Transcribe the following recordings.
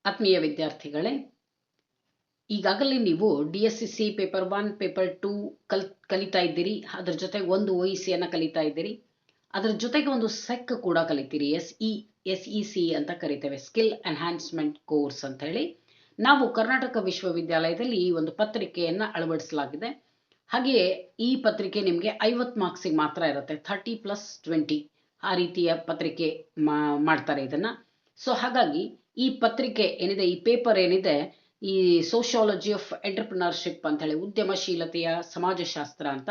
ಆತ್ಮೀಯ ವಿದ್ಯಾರ್ಥಿಗಳೇ, ಈಗಾಗಲೇ ನೀವು DSCC ಪೇಪರ್ 1 ಪೇಪರ್ 2 ಕಲಿತಾ ಇದ್ದೀರಿ. ಅದರ ಜೊತೆಗೆ ಒಂದು OECಯನ್ನು ಕಲಿತಾ ಇದ್ದೀರಿ. ಅದರ ಜೊತೆಗೆ ಒಂದು ಸೆಕ್ ಕೂಡ ಕಲಿತೀರಿ. SEC ಅಂತ ಕರಿತೇವೆ, ಸ್ಕಿಲ್ ಎನ್ಹಾನ್ಸ್ಮೆಂಟ್ ಕೋರ್ಸ್ ಅಂತ ಹೇಳಿ. ನಾವು ಕರ್ನಾಟಕ ವಿಶ್ವವಿದ್ಯಾಲಯದಲ್ಲಿ ಈ ಒಂದು ಪತ್ರಿಕೆಯನ್ನು ಅಳವಡಿಸಲಾಗಿದೆ. ಹಾಗೆಯೇ ಈ ಪತ್ರಿಕೆ ನಿಮಗೆ 50 ಮಾರ್ಕ್ಸಿಗೆ ಮಾತ್ರ ಇರುತ್ತೆ. 30+20 ಆ ರೀತಿಯ ಪತ್ರಿಕೆ ಮಾಡ್ತಾರೆ ಇದನ್ನ. ಸೊ ಹಾಗಾಗಿ ಈ ಪತ್ರಿಕೆ ಏನಿದೆ, ಈ ಪೇಪರ್ ಏನಿದೆ, ಈ ಸೋಶಿಯಾಲಜಿ ಆಫ್ ಎಂಟರ್ಪ್ರಿನರ್ಶಿಪ್ ಅಂತ ಹೇಳಿ, ಉದ್ಯಮಶೀಲತೆಯ ಸಮಾಜಶಾಸ್ತ್ರ ಅಂತ,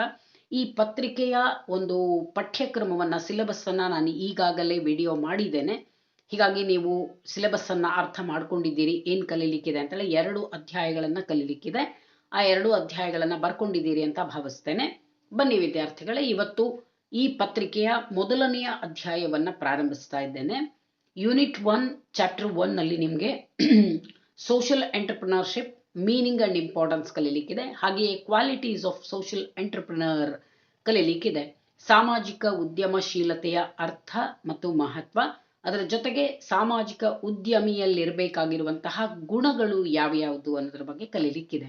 ಈ ಪತ್ರಿಕೆಯ ಒಂದು ಪಠ್ಯಕ್ರಮವನ್ನ, ಸಿಲೆಬಸ್ ಅನ್ನ ನಾನು ಈಗಾಗಲೇ ವಿಡಿಯೋ ಮಾಡಿದ್ದೇನೆ. ಹೀಗಾಗಿ ನೀವು ಸಿಲೆಬಸ್ ಅನ್ನ ಅರ್ಥ ಮಾಡ್ಕೊಂಡಿದ್ದೀರಿ, ಏನ್ ಕಲೀಲಿಕ್ಕಿದೆ ಅಂತೇಳಿ. 2 ಅಧ್ಯಾಯಗಳನ್ನ ಕಲೀಲಿಕ್ಕಿದೆ. ಆ 2 ಅಧ್ಯಾಯಗಳನ್ನ ಬರ್ಕೊಂಡಿದ್ದೀರಿ ಅಂತ ಭಾವಿಸ್ತೇನೆ. ಬನ್ನಿ ವಿದ್ಯಾರ್ಥಿಗಳೇ, ಇವತ್ತು ಈ ಪತ್ರಿಕೆಯ ಮೊದಲನೆಯ ಅಧ್ಯಾಯವನ್ನ ಪ್ರಾರಂಭಿಸ್ತಾ ಇದ್ದೇನೆ. ಯೂನಿಟ್ 1 ಚಾಪ್ಟರ್ 1 ನಲ್ಲಿ ನಿಮಗೆ social entrepreneurship meaning and importance ಕಲೀಲಿಕ್ಕಿದೆ. ಹಾಗೆಯೇ ಕ್ವಾಲಿಟೀಸ್ ಆಫ್ ಸೋಷಿಯಲ್ ಎಂಟರ್ಪ್ರಿನರ್ ಕಲೀಲಿಕ್ಕಿದೆ. ಸಾಮಾಜಿಕ ಉದ್ಯಮಶೀಲತೆಯ ಅರ್ಥ ಮತ್ತು ಮಹತ್ವ, ಅದರ ಜೊತೆಗೆ ಸಾಮಾಜಿಕ ಉದ್ಯಮಿಯಲ್ಲಿರಬೇಕಾಗಿರುವಂತಹ ಗುಣಗಳು ಯಾವ್ಯಾವುದು ಅನ್ನೋದ್ರ ಬಗ್ಗೆ ಕಲೀಲಿಕ್ಕಿದೆ.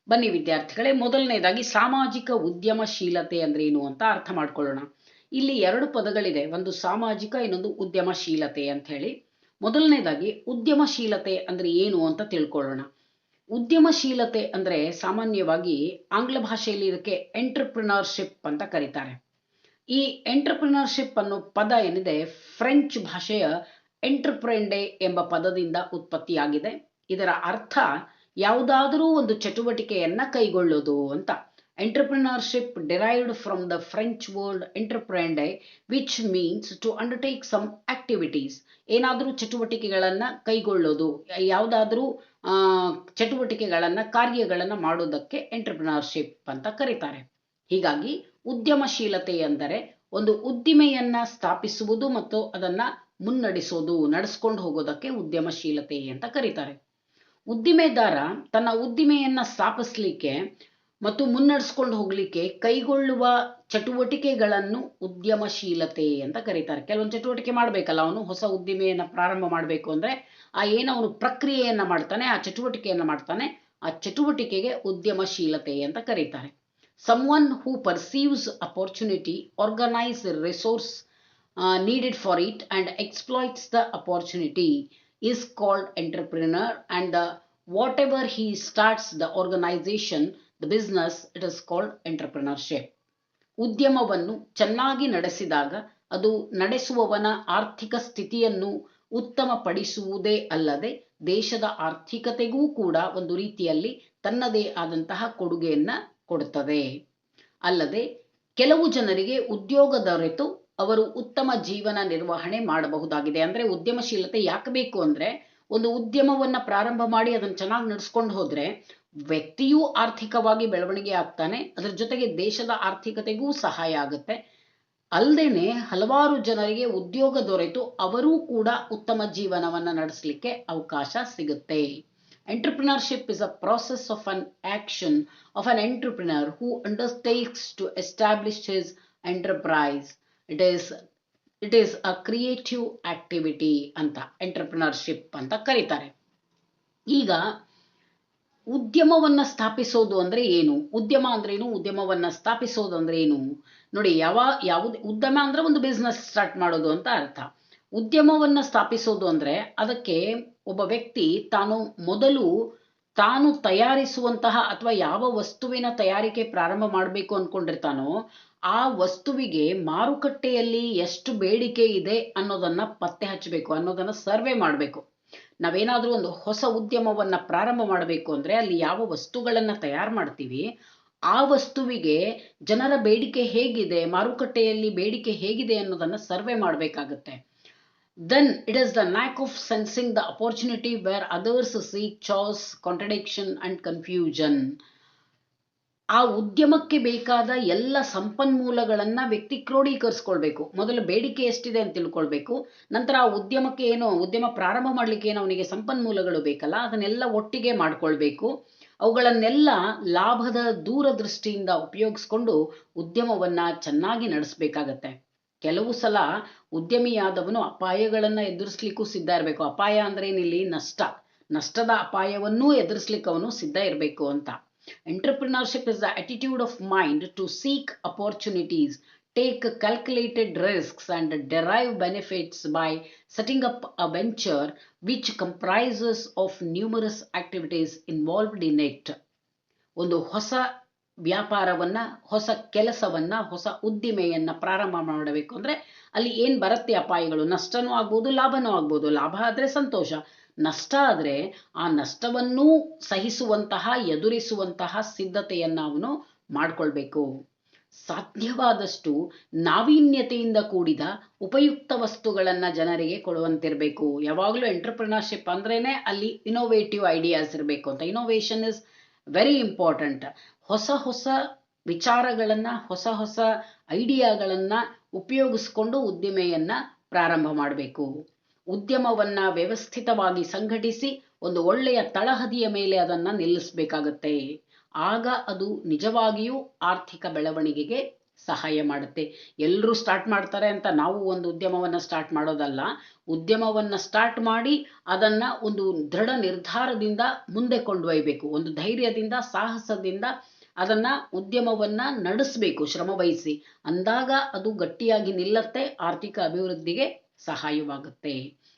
ಬನ್ನಿ ವಿದ್ಯಾರ್ಥಿಗಳೇ, ಮೊದಲನೇದಾಗಿ ಸಾಮಾಜಿಕ ಉದ್ಯಮಶೀಲತೆ ಅಂದ್ರೆ ಏನು ಅಂತ ಅರ್ಥ ಮಾಡ್ಕೊಳ್ಳೋಣ. ಇಲ್ಲಿ 2 ಪದಗಳಿದೆ, ಒಂದು ಸಾಮಾಜಿಕ, ಇನ್ನೊಂದು ಉದ್ಯಮಶೀಲತೆ ಅಂತ ಹೇಳಿ. ಮೊದಲನೇದಾಗಿ ಉದ್ಯಮಶೀಲತೆ ಅಂದ್ರೆ ಏನು ಅಂತ ತಿಳ್ಕೊಳ್ಳೋಣ. ಉದ್ಯಮಶೀಲತೆ ಅಂದ್ರೆ ಸಾಮಾನ್ಯವಾಗಿ ಆಂಗ್ಲ ಭಾಷೆಯಲ್ಲಿ ಇದಕ್ಕೆ ಎಂಟರ್ಪ್ರಿನರ್ಶಿಪ್ ಅಂತ ಕರೀತಾರೆ. ಈ ಎಂಟರ್ಪ್ರಿನರ್ಶಿಪ್ ಅನ್ನೋ ಪದ ಏನಿದೆ, ಫ್ರೆಂಚ್ ಭಾಷೆಯ ಎಂಟರ್ಪ್ರೆಂಡೆ ಎಂಬ ಪದದಿಂದ ಉತ್ಪತ್ತಿಯಾಗಿದೆ. ಇದರ ಅರ್ಥ ಯಾವುದಾದರೂ ಒಂದು ಚಟುವಟಿಕೆಯನ್ನ ಕೈಗೊಳ್ಳೋದು ಅಂತ. Entrepreneurship derived from the French word entreprendre, which means to undertake some activities. ಏನಾದರೂ ಚಟುವಟಿಕೆಗಳನ್ನ ಕೈಗೊಳ್ಳೋದು, ಯಾವುದಾದ್ರೂ ಚಟುವಟಿಕೆಗಳನ್ನ, ಕಾರ್ಯಗಳನ್ನ ಮಾಡೋದಕ್ಕೆ ಎಂಟರ್ಪ್ರಿನರ್ಶಿಪ್ ಅಂತ ಕರೀತಾರೆ. ಹೀಗಾಗಿ ಉದ್ಯಮಶೀಲತೆ ಎಂದರೆ ಒಂದು ಉದ್ದಿಮೆಯನ್ನ ಸ್ಥಾಪಿಸುವುದು ಮತ್ತು ಅದನ್ನ ಮುನ್ನಡೆಸೋದು, ನಡೆಸ್ಕೊಂಡು ಹೋಗೋದಕ್ಕೆ ಉದ್ಯಮಶೀಲತೆ ಅಂತ ಕರೀತಾರೆ. ಉದ್ದಿಮೆದಾರ ತನ್ನ ಉದ್ದಿಮೆಯನ್ನ ಸ್ಥಾಪಿಸಲಿಕ್ಕೆ ಮತ್ತು ಮುನ್ನಡೆಸ್ಕೊಂಡು ಹೋಗ್ಲಿಕ್ಕೆ ಕೈಗೊಳ್ಳುವ ಚಟುವಟಿಕೆಗಳನ್ನು ಉದ್ಯಮಶೀಲತೆ ಅಂತ ಕರೀತಾರೆ. ಕೆಲವೊಂದು ಚಟುವಟಿಕೆ ಮಾಡಬೇಕಲ್ಲ, ಅವನು ಹೊಸ ಉದ್ದಿಮೆಯನ್ನ ಪ್ರಾರಂಭ ಮಾಡಬೇಕು ಅಂದ್ರೆ ಅವನು ಪ್ರಕ್ರಿಯೆಯನ್ನ ಮಾಡ್ತಾನೆ, ಆ ಚಟುವಟಿಕೆಯನ್ನ ಮಾಡ್ತಾನೆ, ಆ ಚಟುವಟಿಕೆಗೆ ಉದ್ಯಮಶೀಲತೆ ಅಂತ ಕರೀತಾರೆ. Someone who perceives opportunity, organize the resource needed for it and exploits the opportunity is called entrepreneur, and whatever he starts, the organization, the business, it is called entrepreneurship. ಉದ್ಯಮವನ್ನು ಚೆನ್ನಾಗಿ ನಡೆಸಿದಾಗ ಅದು ನಡೆಸುವವನ ಆರ್ಥಿಕ ಸ್ಥಿತಿಯನ್ನು ಉತ್ತಮಪಡಿಸುವುದೇ ಅಲ್ಲದೆ ದೇಶದ ಆರ್ಥಿಕತೆಗೂ ಕೂಡ ಒಂದು ರೀತಿಯಲ್ಲಿ ತನ್ನದೇ ಆದಂತಹ ಕೊಡುಗೆಯನ್ನ ಕೊಡುತ್ತದೆ. ಅಲ್ಲದೆ ಕೆಲವು ಜನರಿಗೆ ಉದ್ಯೋಗ ದೊರೆತು ಅವರು ಉತ್ತಮ ಜೀವನ ನಿರ್ವಹಣೆ ಮಾಡಬಹುದಾಗಿದೆ. ಅಂದ್ರೆ ಉದ್ಯಮಶೀಲತೆ ಯಾಕೆ ಬೇಕು ಅಂದ್ರೆ, ಒಂದು ಉದ್ಯಮವನ್ನ ಪ್ರಾರಂಭ ಮಾಡಿ ಅದನ್ನು ಚೆನ್ನಾಗಿ ನಡೆಸ್ಕೊಂಡು ಹೋದ್ರೆ ವ್ಯಕ್ತಿಯೂ ಆರ್ಥಿಕವಾಗಿ ಬೆಳವಣಿಗೆ ಆಗ್ತಾನೆ, ಅದರ ಜೊತೆಗೆ ದೇಶದ ಆರ್ಥಿಕತೆಗೂ ಸಹಾಯ ಆಗುತ್ತೆ. ಅಲ್ಲದೇನೆ ಹಲವಾರು ಜನರಿಗೆ ಉದ್ಯೋಗ ದೊರೆತು ಅವರೂ ಕೂಡ ಉತ್ತಮ ಜೀವನವನ್ನ ನಡೆಸಲಿಕ್ಕೆ ಅವಕಾಶ ಸಿಗುತ್ತೆ. Entrepreneurship is a process of an action of an entrepreneur who undertakes to establish his enterprise. It is a creative activity ಅಂತ ಎಂಟರ್ಪ್ರಿನರ್ಶಿಪ್ ಅಂತ ಕರೀತಾರೆ. ಈಗ ಉದ್ಯಮವನ್ನ ಸ್ಥಾಪಿಸೋದು ಅಂದ್ರೆ ಏನು, ಉದ್ಯಮ ಅಂದ್ರೆ ಏನು, ಉದ್ಯಮವನ್ನ ಸ್ಥಾಪಿಸೋದು ಅಂದ್ರೆ ಏನು ನೋಡಿ. ಯಾವುದು ಉದ್ಯಮ ಅಂದ್ರೆ ಒಂದು ಬಿಸ್ನೆಸ್ ಸ್ಟಾರ್ಟ್ ಮಾಡೋದು ಅಂತ ಅರ್ಥ. ಉದ್ಯಮವನ್ನ ಸ್ಥಾಪಿಸೋದು ಅಂದ್ರೆ ಅದಕ್ಕೆ ಒಬ್ಬ ವ್ಯಕ್ತಿ ತಾನು ತಯಾರಿಸುವಂತಹ ಅಥವಾ ಯಾವ ವಸ್ತುವಿನ ತಯಾರಿಕೆ ಪ್ರಾರಂಭ ಮಾಡಬೇಕು ಅನ್ಕೊಂಡಿರ್ತಾನೋ ಆ ವಸ್ತುವಿಗೆ ಮಾರುಕಟ್ಟೆಯಲ್ಲಿ ಎಷ್ಟು ಬೇಡಿಕೆ ಇದೆ ಅನ್ನೋದನ್ನ ಪತ್ತೆ ಹಚ್ಚಬೇಕು, ಅನ್ನೋದನ್ನ ಸರ್ವೆ ಮಾಡಬೇಕು. ನಾವೇನಾದ್ರೂ ಒಂದು ಹೊಸ ಉದ್ಯಮವನ್ನ ಪ್ರಾರಂಭ ಮಾಡಬೇಕು ಅಂದ್ರೆ ಅಲ್ಲಿ ಯಾವ ವಸ್ತುಗಳನ್ನ ತಯಾರು ಮಾಡ್ತೀವಿ, ಆ ವಸ್ತುವಿಗೆ ಜನರ ಬೇಡಿಕೆ ಹೇಗಿದೆ, ಮಾರುಕಟ್ಟೆಯಲ್ಲಿ ಬೇಡಿಕೆ ಹೇಗಿದೆ ಅನ್ನೋದನ್ನ ಸರ್ವೆ ಮಾಡಬೇಕಾಗತ್ತೆ. Then it is the knack of sensing the opportunity where others seek choice, contradiction and confusion. ಆ ಉದ್ಯಮಕ್ಕೆ ಬೇಕಾದ ಎಲ್ಲ ಸಂಪನ್ಮೂಲಗಳನ್ನ ವ್ಯಕ್ತಿ ಕ್ರೋಢೀಕರಿಸ್ಕೊಳ್ಬೇಕು. ಮೊದಲು ಬೇಡಿಕೆ ಎಷ್ಟಿದೆ ಅಂತ ತಿಳ್ಕೊಳ್ಬೇಕು. ನಂತರ ಆ ಉದ್ಯಮಕ್ಕೆ ಉದ್ಯಮ ಪ್ರಾರಂಭ ಮಾಡ್ಲಿಕ್ಕೆ ಅವನಿಗೆ ಸಂಪನ್ಮೂಲಗಳು ಬೇಕಲ್ಲ, ಅದನ್ನೆಲ್ಲ ಒಟ್ಟಿಗೆ ಮಾಡ್ಕೊಳ್ಬೇಕು. ಅವುಗಳನ್ನೆಲ್ಲ ಲಾಭದ ದೂರದೃಷ್ಟಿಯಿಂದ ಉಪಯೋಗಿಸ್ಕೊಂಡು ಉದ್ಯಮವನ್ನ ಚೆನ್ನಾಗಿ ನಡೆಸಬೇಕಾಗತ್ತೆ. ಕೆಲವು ಸಲ ಉದ್ಯಮಿಯಾದವನು ಅಪಾಯಗಳನ್ನ ಎದುರಿಸ್ಲಿಕ್ಕೂ ಸಿದ್ಧ ಇರಬೇಕು. ಅಪಾಯ ಅಂದ್ರೆ ಏನಿಲ್ಲಿ ನಷ್ಟ. ನಷ್ಟದ ಅಪಾಯವನ್ನೂ ಎದುರಿಸ್ಲಿಕ್ಕೆ ಅವನು ಸಿದ್ಧ ಇರಬೇಕು ಅಂತ. Entrepreneurship is the attitude of mind to seek opportunities, take calculated risks and derive benefits by setting up a venture which comprises of numerous activities involved in it. ಒಂದು ಹೊಸ ವ್ಯಾಪಾರವನ್ನ, ಹೊಸ ಕೆಲಸವನ್ನ, ಹೊಸ ಉದ್ದಿಮೆಯನ್ನ ಪ್ರಾರಂಭ ಮಾಡಬೇಕು ಅಂದ್ರೆ ಅಲ್ಲಿ ಏನ್ ಬರುತ್ತೆ ಅಪಾಯಗಳು, ನಷ್ಟನೂ ಆಗ್ಬೋದು, ಲಾಭನೂ ಆಗ್ಬೋದು. ಲಾಭ ಆದ್ರೆ ಸಂತೋಷ, ನಷ್ಟ ಆದ್ರೆ ಆ ನಷ್ಟವನ್ನೂ ಸಹಿಸುವಂತಹ, ಎದುರಿಸುವಂತಹ ಸಿದ್ಧತೆಯನ್ನ ಅವನು ಮಾಡ್ಕೊಳ್ಬೇಕು. ಸಾಧ್ಯವಾದಷ್ಟು ನಾವೀನ್ಯತೆಯಿಂದ ಕೂಡಿದ ಉಪಯುಕ್ತ ವಸ್ತುಗಳನ್ನ ಜನರಿಗೆ ಕೊಡುವಂತಿರಬೇಕು. ಯಾವಾಗಲೂ ಎಂಟರ್ಪ್ರಿನರ್ಶಿಪ್ ಅಂದ್ರೇನೆ ಅಲ್ಲಿ ಇನೋವೇಟಿವ್ ಐಡಿಯಾಸ್ ಇರಬೇಕು ಅಂತ. Innovation is very important. ಹೊಸ ಹೊಸ ವಿಚಾರಗಳನ್ನ, ಹೊಸ ಹೊಸ ಐಡಿಯಾಗಳನ್ನ ಉಪಯೋಗಿಸ್ಕೊಂಡು ಉದ್ದಿಮೆಯನ್ನ ಪ್ರಾರಂಭ ಮಾಡಬೇಕು. ಉದ್ಯಮವನ್ನ ವ್ಯವಸ್ಥಿತವಾಗಿ ಸಂಘಟಿಸಿ ಒಂದು ಒಳ್ಳೆಯ ತಳಹದಿಯ ಮೇಲೆ ಅದನ್ನ ನಿಲ್ಲಿಸಬೇಕಾಗತ್ತೆ. ಆಗ ಅದು ನಿಜವಾಗಿಯೂ ಆರ್ಥಿಕ ಬೆಳವಣಿಗೆಗೆ ಸಹಾಯ ಮಾಡುತ್ತೆ. ಎಲ್ಲರೂ ಸ್ಟಾರ್ಟ್ ಮಾಡ್ತಾರೆ ಅಂತ ನಾವು ಒಂದು ಉದ್ಯಮವನ್ನ ಸ್ಟಾರ್ಟ್ ಮಾಡೋದಲ್ಲ. ಉದ್ಯಮವನ್ನ ಸ್ಟಾರ್ಟ್ ಮಾಡಿ ಅದನ್ನ ಒಂದು ದೃಢ ನಿರ್ಧಾರದಿಂದ ಮುಂದೆ ಕೊಂಡೊಯ್ಯಬೇಕು. ಒಂದು ಧೈರ್ಯದಿಂದ, ಸಾಹಸದಿಂದ ಅದನ್ನ ಉದ್ಯಮವನ್ನ ನಡೆಸಬೇಕು, ಶ್ರಮವಹಿಸಿ. ಅಂದಾಗ ಅದು ಗಟ್ಟಿಯಾಗಿ ನಿಲ್ಲತ್ತೆ, ಆರ್ಥಿಕ ಅಭಿವೃದ್ಧಿಗೆ ಸಹಾಯವಾಗುತ್ತೆ.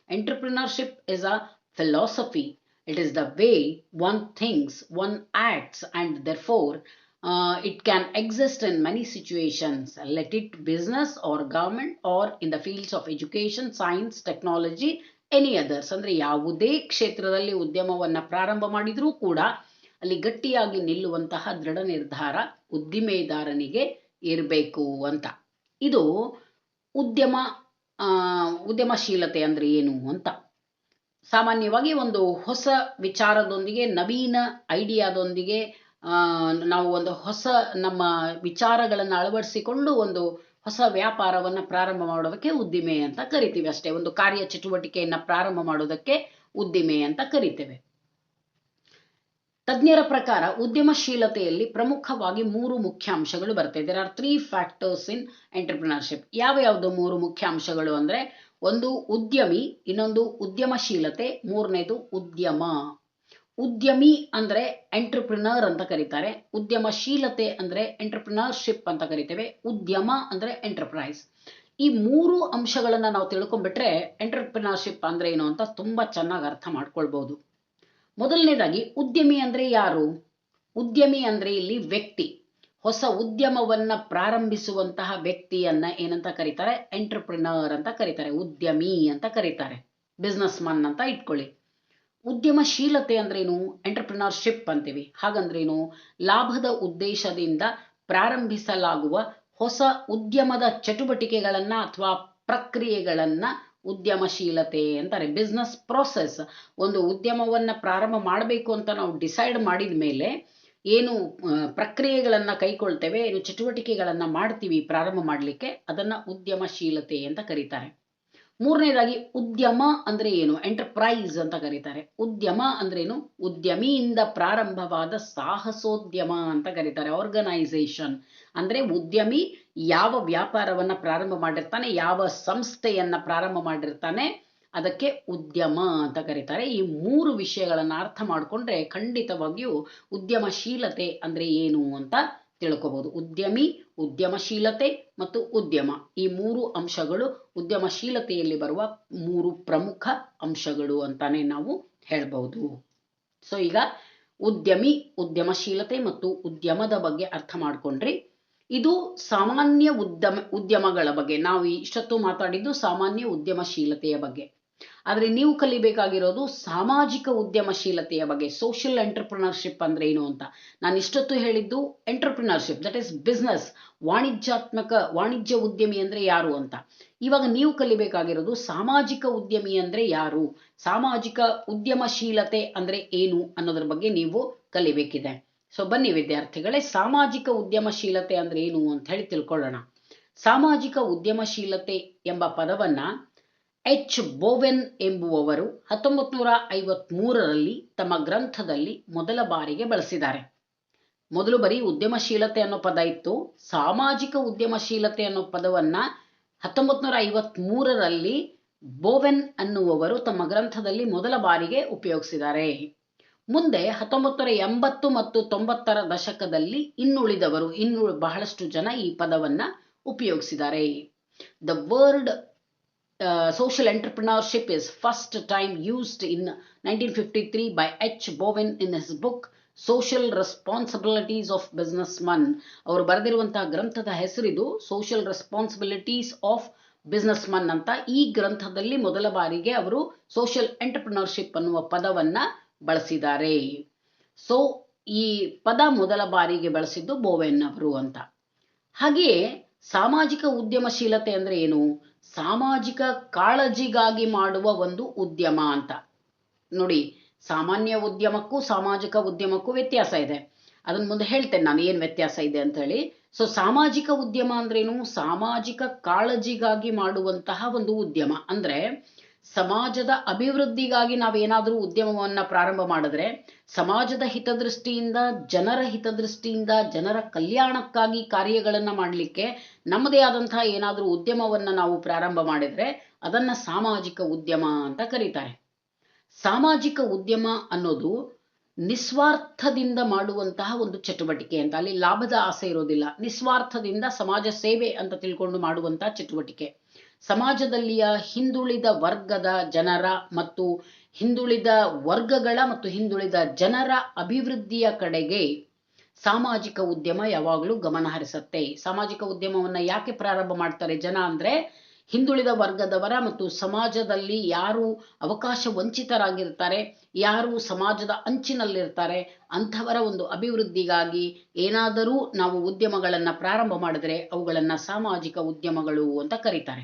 Entrepreneurship is a philosophy. It is the way one thinks, one acts, and therefore it can exist in many situations, let it business or government or in the fields of education, science, technology, any others. ಅಂದ್ರೆ ಯಾವುದೇ ಕ್ಷೇತ್ರದಲ್ಲಿ ಉದ್ಯಮವನ್ನ ಪ್ರಾರಂಭ ಮಾಡಿದ್ರೂ ಕೂಡ ಅಲ್ಲಿ ಗಟ್ಟಿಯಾಗಿ ನಿಲ್ಲುವಂತಹ ದೃಢ ನಿರ್ಧಾರ ಉದ್ದಿಮೆದಾರನಿಗೆ ಇರಬೇಕು ಅಂತ. ಇದು ಉದ್ಯಮಶೀಲತೆ ಅಂದ್ರೆ ಏನು ಅಂತ. ಸಾಮಾನ್ಯವಾಗಿ ಒಂದು ಹೊಸ ವಿಚಾರದೊಂದಿಗೆ, ನವೀನ ಐಡಿಯಾದೊಂದಿಗೆ ನಾವು ಒಂದು ಹೊಸ ನಮ್ಮ ವಿಚಾರಗಳನ್ನು ಅಳವಡಿಸಿಕೊಂಡು ಒಂದು ಹೊಸ ವ್ಯಾಪಾರವನ್ನ ಪ್ರಾರಂಭ ಮಾಡೋದಕ್ಕೆ ಉದ್ದಿಮೆ ಅಂತ ಕರಿತೀವಿ ಅಷ್ಟೇ. ಒಂದು ಕಾರ್ಯ ಚಟುವಟಿಕೆಯನ್ನ ಪ್ರಾರಂಭ ಮಾಡೋದಕ್ಕೆ ಉದ್ದಿಮೆ ಅಂತ ಕರಿತೇವೆ. ತಜ್ಞರ ಪ್ರಕಾರ ಉದ್ಯಮಶೀಲತೆಯಲ್ಲಿ ಪ್ರಮುಖವಾಗಿ 3 ಮುಖ್ಯ ಅಂಶಗಳು ಬರ್ತವೆ. There are 3 factors in entrepreneurship. ಯಾವ್ಯಾವುದು 3 ಮುಖ್ಯ ಅಂಶಗಳು ಅಂದ್ರೆ, ಒಂದು ಉದ್ಯಮಿ, ಇನ್ನೊಂದು ಉದ್ಯಮಶೀಲತೆ, ಮೂರನೇದು ಉದ್ಯಮ. ಉದ್ಯಮಿ ಅಂದ್ರೆ ಎಂಟರ್ಪ್ರಿನರ್ ಅಂತ ಕರೀತಾರೆ, ಉದ್ಯಮಶೀಲತೆ ಅಂದ್ರೆ ಎಂಟರ್ಪ್ರಿನರ್ಶಿಪ್ ಅಂತ ಕರಿತೇವೆ, ಉದ್ಯಮ ಅಂದ್ರೆ ಎಂಟರ್ಪ್ರೈಸ್. ಈ 3 ಅಂಶಗಳನ್ನ ನಾವು ತಿಳ್ಕೊಂಡ್ಬಿಟ್ರೆ ಎಂಟರ್ಪ್ರಿನರ್ಶಿಪ್ ಅಂದ್ರೆ ಏನು ಅಂತ ತುಂಬಾ ಚೆನ್ನಾಗಿ ಅರ್ಥ ಮಾಡ್ಕೊಳ್ಬಹುದು. ಮೊದಲನೇದಾಗಿ ಉದ್ಯಮಿ ಅಂದ್ರೆ ಯಾರು? ಉದ್ಯಮಿ ಅಂದ್ರೆ ಇಲ್ಲಿ ವ್ಯಕ್ತಿ. ಹೊಸ ಉದ್ಯಮವನ್ನ ಪ್ರಾರಂಭಿಸುವಂತಹ ವ್ಯಕ್ತಿಯನ್ನ ಏನಂತ ಕರೀತಾರೆ? ಎಂಟರ್ಪ್ರಿನರ್ ಅಂತ ಕರೀತಾರೆ, ಉದ್ಯಮಿ ಅಂತ ಕರೀತಾರೆ, ಬಿಸ್ನೆಸ್ ಮನ್ ಅಂತ ಇಟ್ಕೊಳ್ಳಿ. ಉದ್ಯಮಶೀಲತೆ ಅಂದ್ರೇನು? ಎಂಟರ್ಪ್ರಿನರ್ಶಿಪ್ ಅಂತೀವಿ. ಹಾಗಂದ್ರೇನು? ಲಾಭದ ಉದ್ದೇಶದಿಂದ ಪ್ರಾರಂಭಿಸಲಾಗುವ ಹೊಸ ಉದ್ಯಮದ ಚಟುವಟಿಕೆಗಳನ್ನ ಅಥವಾ ಪ್ರಕ್ರಿಯೆಗಳನ್ನ ಉದ್ಯಮಶೀಲತೆ ಅಂತಾರೆ. Business process. ಒಂದು ಉದ್ಯಮವನ್ನ ಪ್ರಾರಂಭ ಮಾಡಬೇಕು ಅಂತ ನಾವು ಡಿಸೈಡ್ ಮಾಡಿದ ಮೇಲೆ ಏನು ಪ್ರಕ್ರಿಯೆಗಳನ್ನ ಕೈಕೊಳ್ತೇವೆ, ಏನು ಚಟುವಟಿಕೆಗಳನ್ನ ಮಾಡ್ತೀವಿ ಪ್ರಾರಂಭ ಮಾಡಲಿಕ್ಕೆ, ಅದನ್ನ ಉದ್ಯಮಶೀಲತೆ ಅಂತ ಕರೀತಾರೆ. ಮೂರನೇದಾಗಿ ಉದ್ಯಮ ಅಂದ್ರೆ ಏನು? ಎಂಟರ್ಪ್ರೈಸ್ ಅಂತ ಕರೀತಾರೆ. ಉದ್ಯಮ ಅಂದ್ರೇನು? ಉದ್ಯಮಿಯಿಂದ ಪ್ರಾರಂಭವಾದ ಸಾಹಸೋದ್ಯಮ ಅಂತ ಕರೀತಾರೆ, ಆರ್ಗನೈಸೇಷನ್. ಅಂದ್ರೆ ಉದ್ಯಮಿ ಯಾವ ವ್ಯಾಪಾರವನ್ನ ಪ್ರಾರಂಭ ಮಾಡಿರ್ತಾನೆ, ಯಾವ ಸಂಸ್ಥೆಯನ್ನ ಪ್ರಾರಂಭ ಮಾಡಿರ್ತಾನೆ, ಅದಕ್ಕೆ ಉದ್ಯಮ ಅಂತ ಕರೀತಾರೆ. ಈ 3 ವಿಷಯಗಳನ್ನ ಅರ್ಥ ಮಾಡಿಕೊಂಡ್ರೆ ಖಂಡಿತವಾಗಿಯೂ ಉದ್ಯಮಶೀಲತೆ ಅಂದ್ರೆ ಏನು ಅಂತ ತಿಳ್ಕೋಬಹುದು. ಉದ್ಯಮಿ, ಉದ್ಯಮಶೀಲತೆ ಮತ್ತು ಉದ್ಯಮ, ಈ 3 ಅಂಶಗಳು ಉದ್ಯಮಶೀಲತೆಯಲ್ಲಿ ಬರುವ 3 ಪ್ರಮುಖ ಅಂಶಗಳು ಅಂತಾನೆ ನಾವು ಹೇಳ್ಬಹುದು. ಸೊ ಈಗ ಉದ್ಯಮಿ, ಉದ್ಯಮಶೀಲತೆ ಮತ್ತು ಉದ್ಯಮದ ಬಗ್ಗೆ ಅರ್ಥ ಮಾಡ್ಕೊಂಡ್ರಿ. ಇದು ಸಾಮಾನ್ಯ ಉದ್ಯಮಗಳ ಬಗ್ಗೆ. ನಾವು ಇಷ್ಟೊತ್ತು ಮಾತಾಡಿದ್ದು ಸಾಮಾನ್ಯ ಉದ್ಯಮಶೀಲತೆಯ ಬಗ್ಗೆ. ಆದ್ರೆ ನೀವು ಕಲಿಬೇಕಾಗಿರೋದು ಸಾಮಾಜಿಕ ಉದ್ಯಮಶೀಲತೆಯ ಬಗ್ಗೆ. ಸೋಷಿಯಲ್ ಎಂಟರ್ಪ್ರಿನರ್ಶಿಪ್ ಅಂದ್ರೆ ಏನು ಅಂತ. ನಾನು ಇಷ್ಟೊತ್ತು ಹೇಳಿದ್ದು ಎಂಟರ್ಪ್ರಿನರ್ಶಿಪ್, ದಟ್ ಇಸ್ ಬಿಸ್ನೆಸ್, ವಾಣಿಜ್ಯ ಉದ್ಯಮಿ ಅಂದ್ರೆ ಯಾರು ಅಂತ. ಇವಾಗ ನೀವು ಕಲಿಬೇಕಾಗಿರೋದು ಸಾಮಾಜಿಕ ಉದ್ಯಮಿ ಅಂದ್ರೆ ಯಾರು, ಸಾಮಾಜಿಕ ಉದ್ಯಮಶೀಲತೆ ಅಂದ್ರೆ ಏನು ಅನ್ನೋದ್ರ ಬಗ್ಗೆ ನೀವು ಕಲಿಬೇಕಿದೆ. ಸೊ ಬನ್ನಿ ವಿದ್ಯಾರ್ಥಿಗಳೇ, ಸಾಮಾಜಿಕ ಉದ್ಯಮಶೀಲತೆ ಅಂದ್ರೆ ಏನು ಅಂತ ಹೇಳಿ ತಿಳ್ಕೊಳ್ಳೋಣ. ಸಾಮಾಜಿಕ ಉದ್ಯಮಶೀಲತೆ ಎಂಬ ಪದವನ್ನ ಎಚ್ ಬೋವೆನ್ ಎಂಬುವವರು 1953ರಲ್ಲಿ ತಮ್ಮ ಗ್ರಂಥದಲ್ಲಿ ಮೊದಲ ಬಾರಿಗೆ ಬಳಸಿದ್ದಾರೆ. ಮೊದಲು ಬರೀ ಉದ್ಯಮಶೀಲತೆ ಅನ್ನೋ ಪದ ಇತ್ತು. ಸಾಮಾಜಿಕ ಉದ್ಯಮಶೀಲತೆ ಅನ್ನೋ ಪದವನ್ನ 1953ರಲ್ಲಿ ಬೋವೆನ್ ಅನ್ನುವವರು ತಮ್ಮ ಗ್ರಂಥದಲ್ಲಿ ಮೊದಲ ಬಾರಿಗೆ ಉಪಯೋಗಿಸಿದ್ದಾರೆ. ಮುಂದೆ 1980 ಮತ್ತು 90ರ ದಶಕದಲ್ಲಿ ಇನ್ನು ಬಹಳಷ್ಟು ಜನ ಈ ಪದವನ್ನ ಉಪಯೋಗಿಸಿದ್ದಾರೆ. The word social entrepreneurship is first time used in 1953 by H. Bowen in his book Social Responsibilities of Businessmen. ಅವರು ಬರೆದಿರುವಂತಹ ಗ್ರಂಥದ ಹೆಸರಿದು ಸೋಷಿಯಲ್ ರೆಸ್ಪಾನ್ಸಿಬಿಲಿಟೀಸ್ ಆಫ್ ಬಿಸ್ನೆಸ್ಮನ್ ಅಂತ. ಈ ಗ್ರಂಥದಲ್ಲಿ ಮೊದಲ ಬಾರಿಗೆ ಅವರು ಸೋಷಿಯಲ್ ಎಂಟರ್ಪ್ರಿನರ್ಶಿಪ್ ಅನ್ನುವ ಪದವನ್ನ ಬಳಸಿದ್ದಾರೆ. ಸೊ ಈ ಪದ ಮೊದಲ ಬಾರಿಗೆ ಬಳಸಿದ್ದು ಬೋವೆನ್ ಅವರು ಅಂತ. ಹಾಗೆಯೇ ಸಾಮಾಜಿಕ ಉದ್ಯಮಶೀಲತೆ ಅಂದ್ರೆ ಏನು? ಸಾಮಾಜಿಕ ಕಾಳಜಿಗಾಗಿ ಮಾಡುವ ಒಂದು ಉದ್ಯಮ ಅಂತ. ನೋಡಿ, ಸಾಮಾನ್ಯ ಉದ್ಯಮಕ್ಕೂ ಸಾಮಾಜಿಕ ಉದ್ಯಮಕ್ಕೂ ವ್ಯತ್ಯಾಸ ಇದೆ. ಅದನ್ನ ಮುಂದೆ ಹೇಳ್ತೇನೆ ನಾನು ಏನ್ ವ್ಯತ್ಯಾಸ ಇದೆ ಅಂತ ಹೇಳಿ. ಸೊ ಸಾಮಾಜಿಕ ಉದ್ಯಮ ಅಂದ್ರೇನು? ಸಾಮಾಜಿಕ ಕಾಳಜಿಗಾಗಿ ಮಾಡುವಂತಹ ಒಂದು ಉದ್ಯಮ. ಅಂದ್ರೆ ಸಮಾಜದ ಅಭಿವೃದ್ಧಿಗಾಗಿ ನಾವೇನಾದ್ರೂ ಉದ್ಯಮವನ್ನ ಪ್ರಾರಂಭ ಮಾಡಿದ್ರೆ ಸಮಾಜದ ಹಿತದೃಷ್ಟಿಯಿಂದ, ಜನರ ಹಿತದೃಷ್ಟಿಯಿಂದ, ಜನರ ಕಲ್ಯಾಣಕ್ಕಾಗಿ ಕಾರ್ಯಗಳನ್ನ ಮಾಡಲಿಕ್ಕೆ ನಮ್ಮದೇ ಆದಂತಹ ಏನಾದ್ರೂ ಉದ್ಯಮವನ್ನ ನಾವು ಪ್ರಾರಂಭ ಮಾಡಿದ್ರೆ ಅದನ್ನ ಸಾಮಾಜಿಕ ಉದ್ಯಮ ಅಂತ ಕರೀತಾರೆ. ಸಾಮಾಜಿಕ ಉದ್ಯಮ ಅನ್ನೋದು ನಿಸ್ವಾರ್ಥದಿಂದ ಮಾಡುವಂತಹ ಒಂದು ಚಟುವಟಿಕೆ ಅಂತ. ಅಲ್ಲಿ ಲಾಭದ ಆಸೆ ಇರೋದಿಲ್ಲ. ನಿಸ್ವಾರ್ಥದಿಂದ ಸಮಾಜ ಸೇವೆ ಅಂತ ತಿಳ್ಕೊಂಡು ಮಾಡುವಂತಹ ಚಟುವಟಿಕೆ. ಸಮಾಜದಲ್ಲಿಯ ಹಿಂದುಳಿದ ವರ್ಗದ ಜನರ ಮತ್ತು ಹಿಂದುಳಿದ ವರ್ಗಗಳ ಮತ್ತು ಹಿಂದುಳಿದ ಜನರ ಅಭಿವೃದ್ಧಿಯ ಕಡೆಗೆ ಸಾಮಾಜಿಕ ಉದ್ಯಮ ಯಾವಾಗಲೂ ಗಮನ ಹರಿಸುತ್ತೆ. ಸಾಮಾಜಿಕ ಉದ್ಯಮವನ್ನ ಯಾಕೆ ಪ್ರಾರಂಭ ಮಾಡ್ತಾರೆ ಜನ ಅಂದ್ರೆ, ಹಿಂದುಳಿದ ವರ್ಗದವರ ಮತ್ತು ಸಮಾಜದಲ್ಲಿ ಯಾರು ಅವಕಾಶ ವಂಚಿತರಾಗಿರ್ತಾರೆ, ಯಾರು ಸಮಾಜದ ಅಂಚಿನಲ್ಲಿರ್ತಾರೆ, ಅಂಥವರ ಒಂದು ಅಭಿವೃದ್ಧಿಗಾಗಿ ಏನಾದರೂ ನಾವು ಉದ್ಯಮಗಳನ್ನ ಪ್ರಾರಂಭ ಮಾಡಿದ್ರೆ ಅವುಗಳನ್ನ ಸಾಮಾಜಿಕ ಉದ್ಯಮಗಳು ಅಂತ ಕರೀತಾರೆ.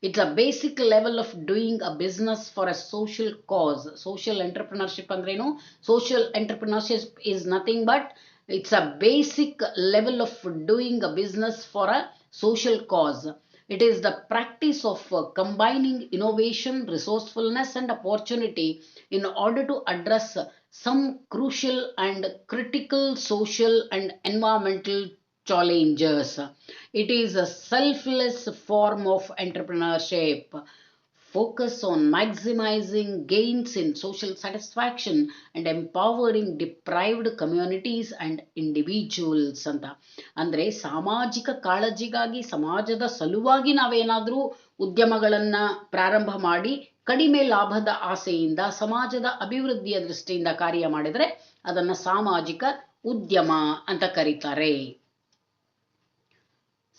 It's a basic level of doing a business for a social cause. Social entrepreneurship ಅಂದ್ರೇನು? Social entrepreneurship is nothing but it's a basic level of doing a business for a social cause. It is the practice of combining innovation, resourcefulness and opportunity in order to address some crucial and critical social and environmental challenges. It is a selfless form of entrepreneurship. Focus on maximizing gains in social satisfaction and empowering deprived communities and individuals ಅಂತ. ಅಂದ್ರೆ ಸಾಮಾಜಿಕ ಕಾಳಜಿಗಾಗಿ, ಸಮಾಜದ ಸಲುವಾಗಿ ನಾವೇನಾದ್ರೂ ಉದ್ಯಮಗಳನ್ನ ಪ್ರಾರಂಭ ಮಾಡಿ ಕಡಿಮೆ ಲಾಭದ ಆಸೆಯಿಂದ ಸಮಾಜದ ಅಭಿವೃದ್ಧಿಯ ದೃಷ್ಟಿಯಿಂದ ಕಾರ್ಯ ಮಾಡಿದ್ರೆ ಅದನ್ನ ಸಾಮಾಜಿಕ ಉದ್ಯಮ ಅಂತ ಕರೀತಾರೆ.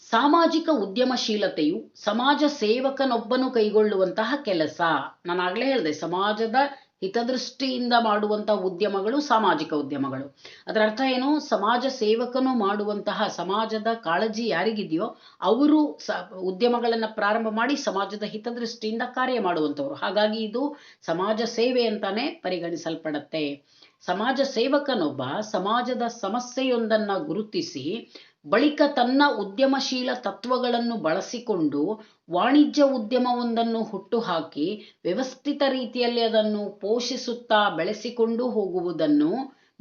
ಸಾಮಾಜಿಕ ಉದ್ಯಮಶೀಲತೆಯು ಸಮಾಜ ಸೇವಕನೊಬ್ಬನು ಕೈಗೊಳ್ಳುವಂತಹ ಕೆಲಸ. ನಾನಾಗಲೇ ಹೇಳಿದೆ, ಸಮಾಜದ ಹಿತದೃಷ್ಟಿಯಿಂದ ಮಾಡುವಂತಹ ಉದ್ಯಮಗಳು ಸಾಮಾಜಿಕ ಉದ್ಯಮಗಳು. ಅದರ ಅರ್ಥ ಏನು? ಸಮಾಜ ಸೇವಕನು ಮಾಡುವಂತಹ, ಸಮಾಜದ ಕಾಳಜಿ ಯಾರಿಗಿದೆಯೋ ಅವರು ಉದ್ಯಮಗಳನ್ನು ಪ್ರಾರಂಭ ಮಾಡಿ ಸಮಾಜದ ಹಿತದೃಷ್ಟಿಯಿಂದ ಕಾರ್ಯ ಮಾಡುವಂಥವ್ರು. ಹಾಗಾಗಿ ಇದು ಸಮಾಜ ಸೇವೆ ಅಂತಾನೆ ಪರಿಗಣಿಸಲ್ಪಡುತ್ತೆ. ಸಮಾಜ ಸೇವಕನೊಬ್ಬ ಸಮಾಜದ ಸಮಸ್ಯೆಯೊಂದನ್ನು ಗುರುತಿಸಿ ಬಳಿಕ ತನ್ನ ಉದ್ಯಮಶೀಲ ತತ್ವಗಳನ್ನು ಬಳಸಿಕೊಂಡು ವಾಣಿಜ್ಯ ಉದ್ಯಮವೊಂದನ್ನು ಹುಟ್ಟುಹಾಕಿ ವ್ಯವಸ್ಥಿತ ರೀತಿಯಲ್ಲಿ ಅದನ್ನು ಪೋಷಿಸುತ್ತಾ ಬೆಳೆಸಿಕೊಂಡು ಹೋಗುವುದನ್ನು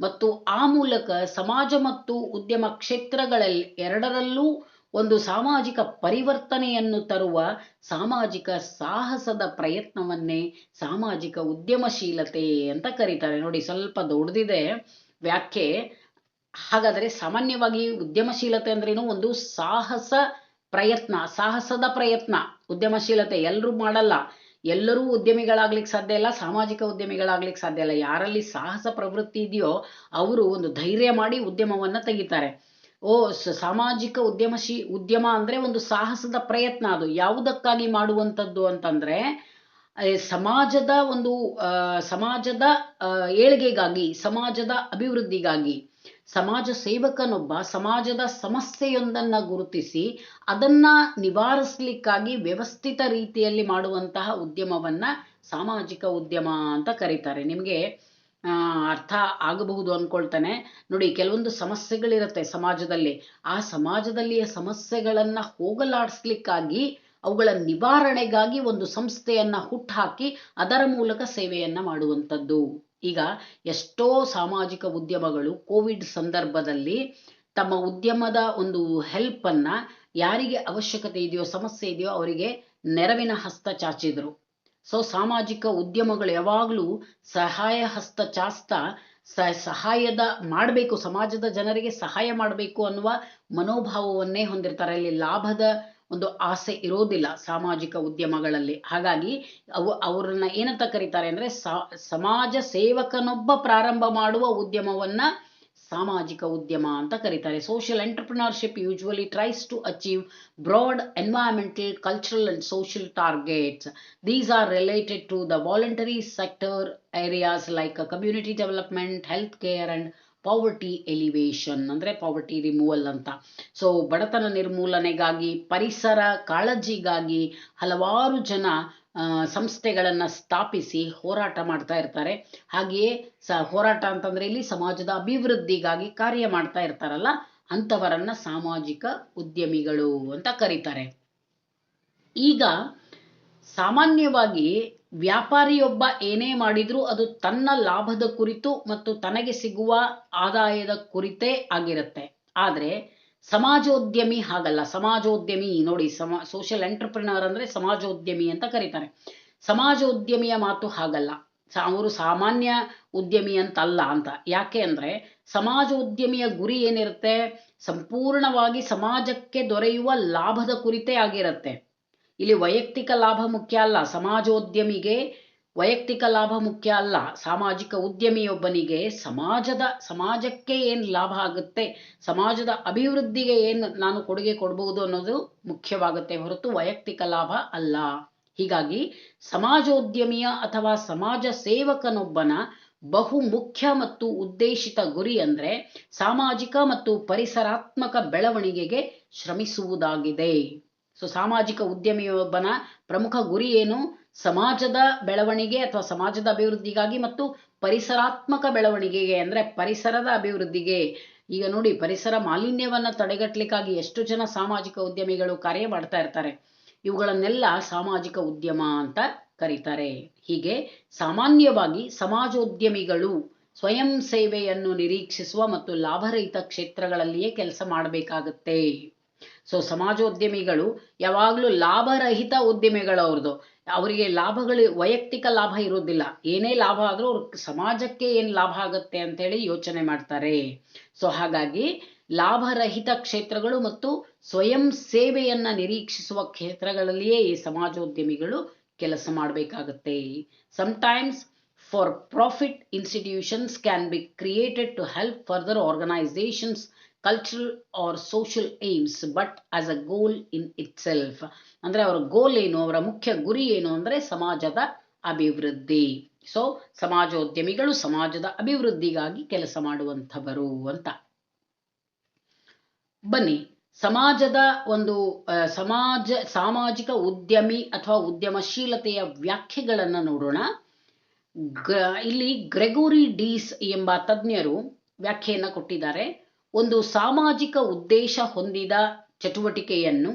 ಮತ್ತು ಆ ಮೂಲಕ ಸಮಾಜ ಮತ್ತು ಉದ್ಯಮ ಕ್ಷೇತ್ರಗಳಲ್ಲಿ ಎರಡರಲ್ಲೂ ಒಂದು ಸಾಮಾಜಿಕ ಪರಿವರ್ತನೆಯನ್ನು ತರುವ ಸಾಮಾಜಿಕ ಸಾಹಸದ ಪ್ರಯತ್ನವನ್ನೇ ಸಾಮಾಜಿಕ ಉದ್ಯಮಶೀಲತೆ ಅಂತ ಕರೀತಾರೆ. ನೋಡಿ, ಸ್ವಲ್ಪ ದೊಡ್ಡದಿದೆ ವ್ಯಾಖ್ಯೆ. ಹಾಗಾದರೆ ಸಾಮಾನ್ಯವಾಗಿ ಉದ್ಯಮಶೀಲತೆ ಅಂದ್ರೇನು? ಒಂದು ಸಾಹಸದ ಪ್ರಯತ್ನ. ಉದ್ಯಮಶೀಲತೆ ಎಲ್ಲರೂ ಮಾಡಲ್ಲ, ಎಲ್ಲರೂ ಉದ್ಯಮಿಗಳಾಗ್ಲಿಕ್ಕೆ ಸಾಧ್ಯ ಇಲ್ಲ, ಸಾಮಾಜಿಕ ಉದ್ಯಮಿಗಳಾಗ್ಲಿಕ್ಕೆ ಸಾಧ್ಯ ಇಲ್ಲ. ಯಾರಲ್ಲಿ ಸಾಹಸ ಪ್ರವೃತ್ತಿ ಇದೆಯೋ ಅವರು ಒಂದು ಧೈರ್ಯ ಮಾಡಿ ಉದ್ಯಮವನ್ನ ತೆಗಿತಾರೆ. ಸಾಮಾಜಿಕ ಉದ್ಯಮ ಅಂದ್ರೆ ಒಂದು ಸಾಹಸದ ಪ್ರಯತ್ನ. ಅದು ಯಾವುದಕ್ಕಾಗಿ ಮಾಡುವಂಥದ್ದು ಅಂತಂದ್ರೆ ಸಮಾಜದ ಏಳ್ಗೆಗಾಗಿ, ಸಮಾಜದ ಅಭಿವೃದ್ಧಿಗಾಗಿ. ಸಮಾಜ ಸೇವಕನೊಬ್ಬ ಸಮಾಜದ ಸಮಸ್ಯೆಯೊಂದನ್ನು ಗುರುತಿಸಿ ಅದನ್ನ ನಿವಾರಿಸಲಿಕ್ಕಾಗಿ ವ್ಯವಸ್ಥಿತ ರೀತಿಯಲ್ಲಿ ಮಾಡುವಂತಹ ಉದ್ಯಮವನ್ನ ಸಾಮಾಜಿಕ ಉದ್ಯಮ ಅಂತ ಕರೀತಾರೆ. ನಿಮಗೆ ಅರ್ಥ ಆಗಬಹುದು ಅನ್ಕೊಳ್ತಾನೆ. ನೋಡಿ, ಕೆಲವೊಂದು ಸಮಸ್ಯೆಗಳಿರುತ್ತೆ ಸಮಾಜದಲ್ಲಿ. ಆ ಸಮಾಜದಲ್ಲಿಯ ಸಮಸ್ಯೆಗಳನ್ನ ಹೋಗಲಾಡಿಸ್ಲಿಕ್ಕಾಗಿ, ಅವುಗಳ ನಿವಾರಣೆಗಾಗಿ ಒಂದು ಸಂಸ್ಥೆಯನ್ನ ಹುಟ್ಟುಹಾಕಿ ಅದರ ಮೂಲಕ ಸೇವೆಯನ್ನ ಮಾಡುವಂಥದ್ದು. ಈಗ ಎಷ್ಟೋ ಸಾಮಾಜಿಕ ಉದ್ಯಮಗಳು ಕೋವಿಡ್ ಸಂದರ್ಭದಲ್ಲಿ ತಮ್ಮ ಉದ್ಯಮದ ಒಂದು ಹೆಲ್ಪ್ ಅನ್ನ ಯಾರಿಗೆ ಅವಶ್ಯಕತೆ ಇದೆಯೋ, ಸಮಸ್ಯೆ ಇದೆಯೋ ಅವರಿಗೆ ನೆರವಿನ ಹಸ್ತ ಚಾಚಿದ್ರು. ಸೊ ಸಾಮಾಜಿಕ ಉದ್ಯಮಗಳು ಯಾವಾಗಲೂ ಸಹಾಯ ಹಸ್ತ ಚಾಸ್ತ ಸಹಾಯದ ಮಾಡಬೇಕು, ಸಮಾಜದ ಜನರಿಗೆ ಸಹಾಯ ಮಾಡಬೇಕು ಅನ್ನುವ ಮನೋಭಾವವನ್ನೇ ಹೊಂದಿರ್ತಾರೆ. ಅಲ್ಲಿ ಲಾಭದ ಒಂದು ಆಸೆ ಇರೋದಿಲ್ಲ ಸಾಮಾಜಿಕ ಉದ್ಯಮಗಳಲ್ಲಿ. ಹಾಗಾಗಿ ಅವರನ್ನ ಏನಂತ ಕರೀತಾರೆ ಅಂದ್ರೆ ಸಮಾಜ ಸೇವಕನೊಬ್ಬ ಪ್ರಾರಂಭ ಮಾಡುವ ಉದ್ಯಮವನ್ನ ಸಾಮಾಜಿಕ ಉದ್ಯಮ ಅಂತ ಕರೀತಾರೆ. Social entrepreneurship usually tries to achieve broad environmental, cultural and social targets. These are related to the voluntary sector areas like community development, healthcare and poverty elevation, ಅಂದರೆ ಪಾವರ್ಟಿ ರಿಮೂವಲ್ ಅಂತ. ಸೊ ಬಡತನ ನಿರ್ಮೂಲನೆಗಾಗಿ, ಪರಿಸರ ಕಾಳಜಿಗಾಗಿ ಹಲವಾರು ಜನ ಸಂಸ್ಥೆಗಳನ್ನು ಸ್ಥಾಪಿಸಿ ಹೋರಾಟ ಮಾಡ್ತಾ ಇರ್ತಾರೆ. ಹಾಗೆಯೇ ಹೋರಾಟ ಅಂತಂದ್ರೆ ಇಲ್ಲಿ ಸಮಾಜದ ಅಭಿವೃದ್ಧಿಗಾಗಿ ಕಾರ್ಯ ಮಾಡ್ತಾ ಇರ್ತಾರಲ್ಲ, ಅಂಥವರನ್ನ ಸಾಮಾಜಿಕ ಉದ್ಯಮಿಗಳು ಅಂತ ಕರೀತಾರೆ. ಈಗ ಸಾಮಾನ್ಯವಾಗಿ ವ್ಯಾಪಾರಿಯೊಬ್ಬ ಏನೇ ಮಾಡಿದ್ರೂ ಅದು ತನ್ನ ಲಾಭದ ಕುರಿತು ಮತ್ತು ತನಗೆ ಸಿಗುವ ಆದಾಯದ ಕುರಿತೇ ಆಗಿರುತ್ತೆ. ಆದರೆ ಸಮಾಜೋದ್ಯಮಿ ಹಾಗಲ್ಲ. ಸಮಾಜೋದ್ಯಮಿ ನೋಡಿ, ಸೋಷಿಯಲ್ ಎಂಟರ್ಪ್ರಿನರ್ ಅಂದ್ರೆ ಸಮಾಜೋದ್ಯಮಿ ಅಂತ ಕರೀತಾರೆ. ಸಮಾಜೋದ್ಯಮಿಯ ಮಾತು ಹಾಗಲ್ಲ, ಅವರು ಸಾಮಾನ್ಯ ಉದ್ಯಮಿ ಅಂತಲ್ಲ ಅಂತ. ಯಾಕೆ ಅಂದ್ರೆ ಸಮಾಜೋದ್ಯಮಿಯ ಗುರಿ ಏನಿರುತ್ತೆ, ಸಂಪೂರ್ಣವಾಗಿ ಸಮಾಜಕ್ಕೆ ದೊರೆಯುವ ಲಾಭದ ಕುರಿತೇ ಆಗಿರುತ್ತೆ. ಇಲ್ಲಿ ವೈಯಕ್ತಿಕ ಲಾಭ ಮುಖ್ಯ ಅಲ್ಲ. ಸಮಾಜೋದ್ಯಮಿಗೆ ವೈಯಕ್ತಿಕ ಲಾಭ ಮುಖ್ಯ ಅಲ್ಲ. ಸಾಮಾಜಿಕ ಉದ್ಯಮಿಯೊಬ್ಬನಿಗೆ ಸಮಾಜಕ್ಕೆ ಏನು ಲಾಭ ಆಗುತ್ತೆ, ಸಮಾಜದ ಅಭಿವೃದ್ಧಿಗೆ ಏನು ನಾನು ಕೊಡುಗೆ ಕೊಡಬಹುದು ಅನ್ನೋದು ಮುಖ್ಯವಾಗುತ್ತೆ ಹೊರತು ವೈಯಕ್ತಿಕ ಲಾಭ ಅಲ್ಲ. ಹೀಗಾಗಿ ಸಮಾಜೋದ್ಯಮಿಯ ಅಥವಾ ಸಮಾಜ ಸೇವಕನೊಬ್ಬನ ಬಹು ಮುಖ್ಯ ಮತ್ತು ಉದ್ದೇಶಿತ ಗುರಿ ಅಂದ್ರೆ ಸಾಮಾಜಿಕ ಮತ್ತು ಪರಿಸರಾತ್ಮಕ ಬೆಳವಣಿಗೆಗೆ ಶ್ರಮಿಸುವುದಾಗಿದೆ. ಸೊ ಸಾಮಾಜಿಕ ಉದ್ಯಮಿಯೊಬ್ಬನ ಪ್ರಮುಖ ಗುರಿ ಏನು, ಸಮಾಜದ ಬೆಳವಣಿಗೆ ಅಥವಾ ಸಮಾಜದ ಅಭಿವೃದ್ಧಿಗಾಗಿ ಮತ್ತು ಪರಿಸರಾತ್ಮಕ ಬೆಳವಣಿಗೆಗೆ ಅಂದ್ರೆ ಪರಿಸರದ ಅಭಿವೃದ್ಧಿಗೆ. ಈಗ ನೋಡಿ, ಪರಿಸರ ಮಾಲಿನ್ಯವನ್ನ ತಡೆಗಟ್ಟಲಿಕ್ಕಾಗಿ ಎಷ್ಟು ಜನ ಸಾಮಾಜಿಕ ಉದ್ಯಮಿಗಳು ಕಾರ್ಯ ಮಾಡ್ತಾ ಇರ್ತಾರೆ. ಇವುಗಳನ್ನೆಲ್ಲ ಸಾಮಾಜಿಕ ಉದ್ಯಮ ಅಂತ ಕರೀತಾರೆ. ಹೀಗೆ ಸಾಮಾನ್ಯವಾಗಿ ಸಮಾಜೋದ್ಯಮಿಗಳು ಸ್ವಯಂ ಸೇವೆಯನ್ನು ನಿರೀಕ್ಷಿಸುವ ಮತ್ತು ಲಾಭರಹಿತ ಕ್ಷೇತ್ರಗಳಲ್ಲಿಯೇ ಕೆಲಸ ಮಾಡಬೇಕಾಗತ್ತೆ. ಸೊ ಸಮಾಜೋದ್ಯಮಿಗಳು ಯಾವಾಗಲೂ ಲಾಭರಹಿತ ಉದ್ಯಮಿಗಳು. ಅವರಿಗೆ ಲಾಭಗಳು ವೈಯಕ್ತಿಕ ಲಾಭ ಇರೋದಿಲ್ಲ. ಏನೇ ಲಾಭ ಆದ್ರೂ ಅವ್ರ ಸಮಾಜಕ್ಕೆ ಏನ್ ಲಾಭ ಆಗುತ್ತೆ ಅಂತೇಳಿ ಯೋಚನೆ ಮಾಡ್ತಾರೆ. ಸೊ ಹಾಗಾಗಿ ಲಾಭರಹಿತ ಕ್ಷೇತ್ರಗಳು ಮತ್ತು ಸ್ವಯಂ ಸೇವೆಯನ್ನ ನಿರೀಕ್ಷಿಸುವ ಕ್ಷೇತ್ರಗಳಲ್ಲಿಯೇ ಈ ಸಮಾಜೋದ್ಯಮಿಗಳು ಕೆಲಸ ಮಾಡಬೇಕಾಗತ್ತೆ. Sometimes for profit institutions can be created to help further organisations cultural or social aims but as a goal in itself. ಅಂದ್ರೆ ಅವರ ಗೋಲ್ ಏನು, ಅವರ ಮುಖ್ಯ ಗುರಿ ಏನು ಅಂದ್ರೆ ಸಮಾಜದ ಅಭಿವೃದ್ಧಿ. ಸೊ ಸಮಾಜೋದ್ಯಮಿಗಳು ಸಮಾಜದ ಅಭಿವೃದ್ಧಿಗಾಗಿ ಕೆಲಸ ಮಾಡುವಂಥವರು ಅಂತ. ಬನ್ನಿ, ಸಮಾಜದ ಒಂದು ಸಾಮಾಜಿಕ ಉದ್ಯಮಿ ಅಥವಾ ಉದ್ಯಮಶೀಲತೆಯ ವ್ಯಾಖ್ಯೆಗಳನ್ನು ನೋಡೋಣ. ಇಲ್ಲಿ ಗ್ರೆಗೋರಿ ಡೀಸ್ ಎಂಬ ತಜ್ಞರು ವ್ಯಾಖ್ಯೆಯನ್ನು ಕೊಟ್ಟಿದ್ದಾರೆ. ಒಂದು ಸಾಮಾಜಿಕ ಉದ್ದೇಶ ಹೊಂದಿದ ಚಟುವಟಿಕೆಯನ್ನು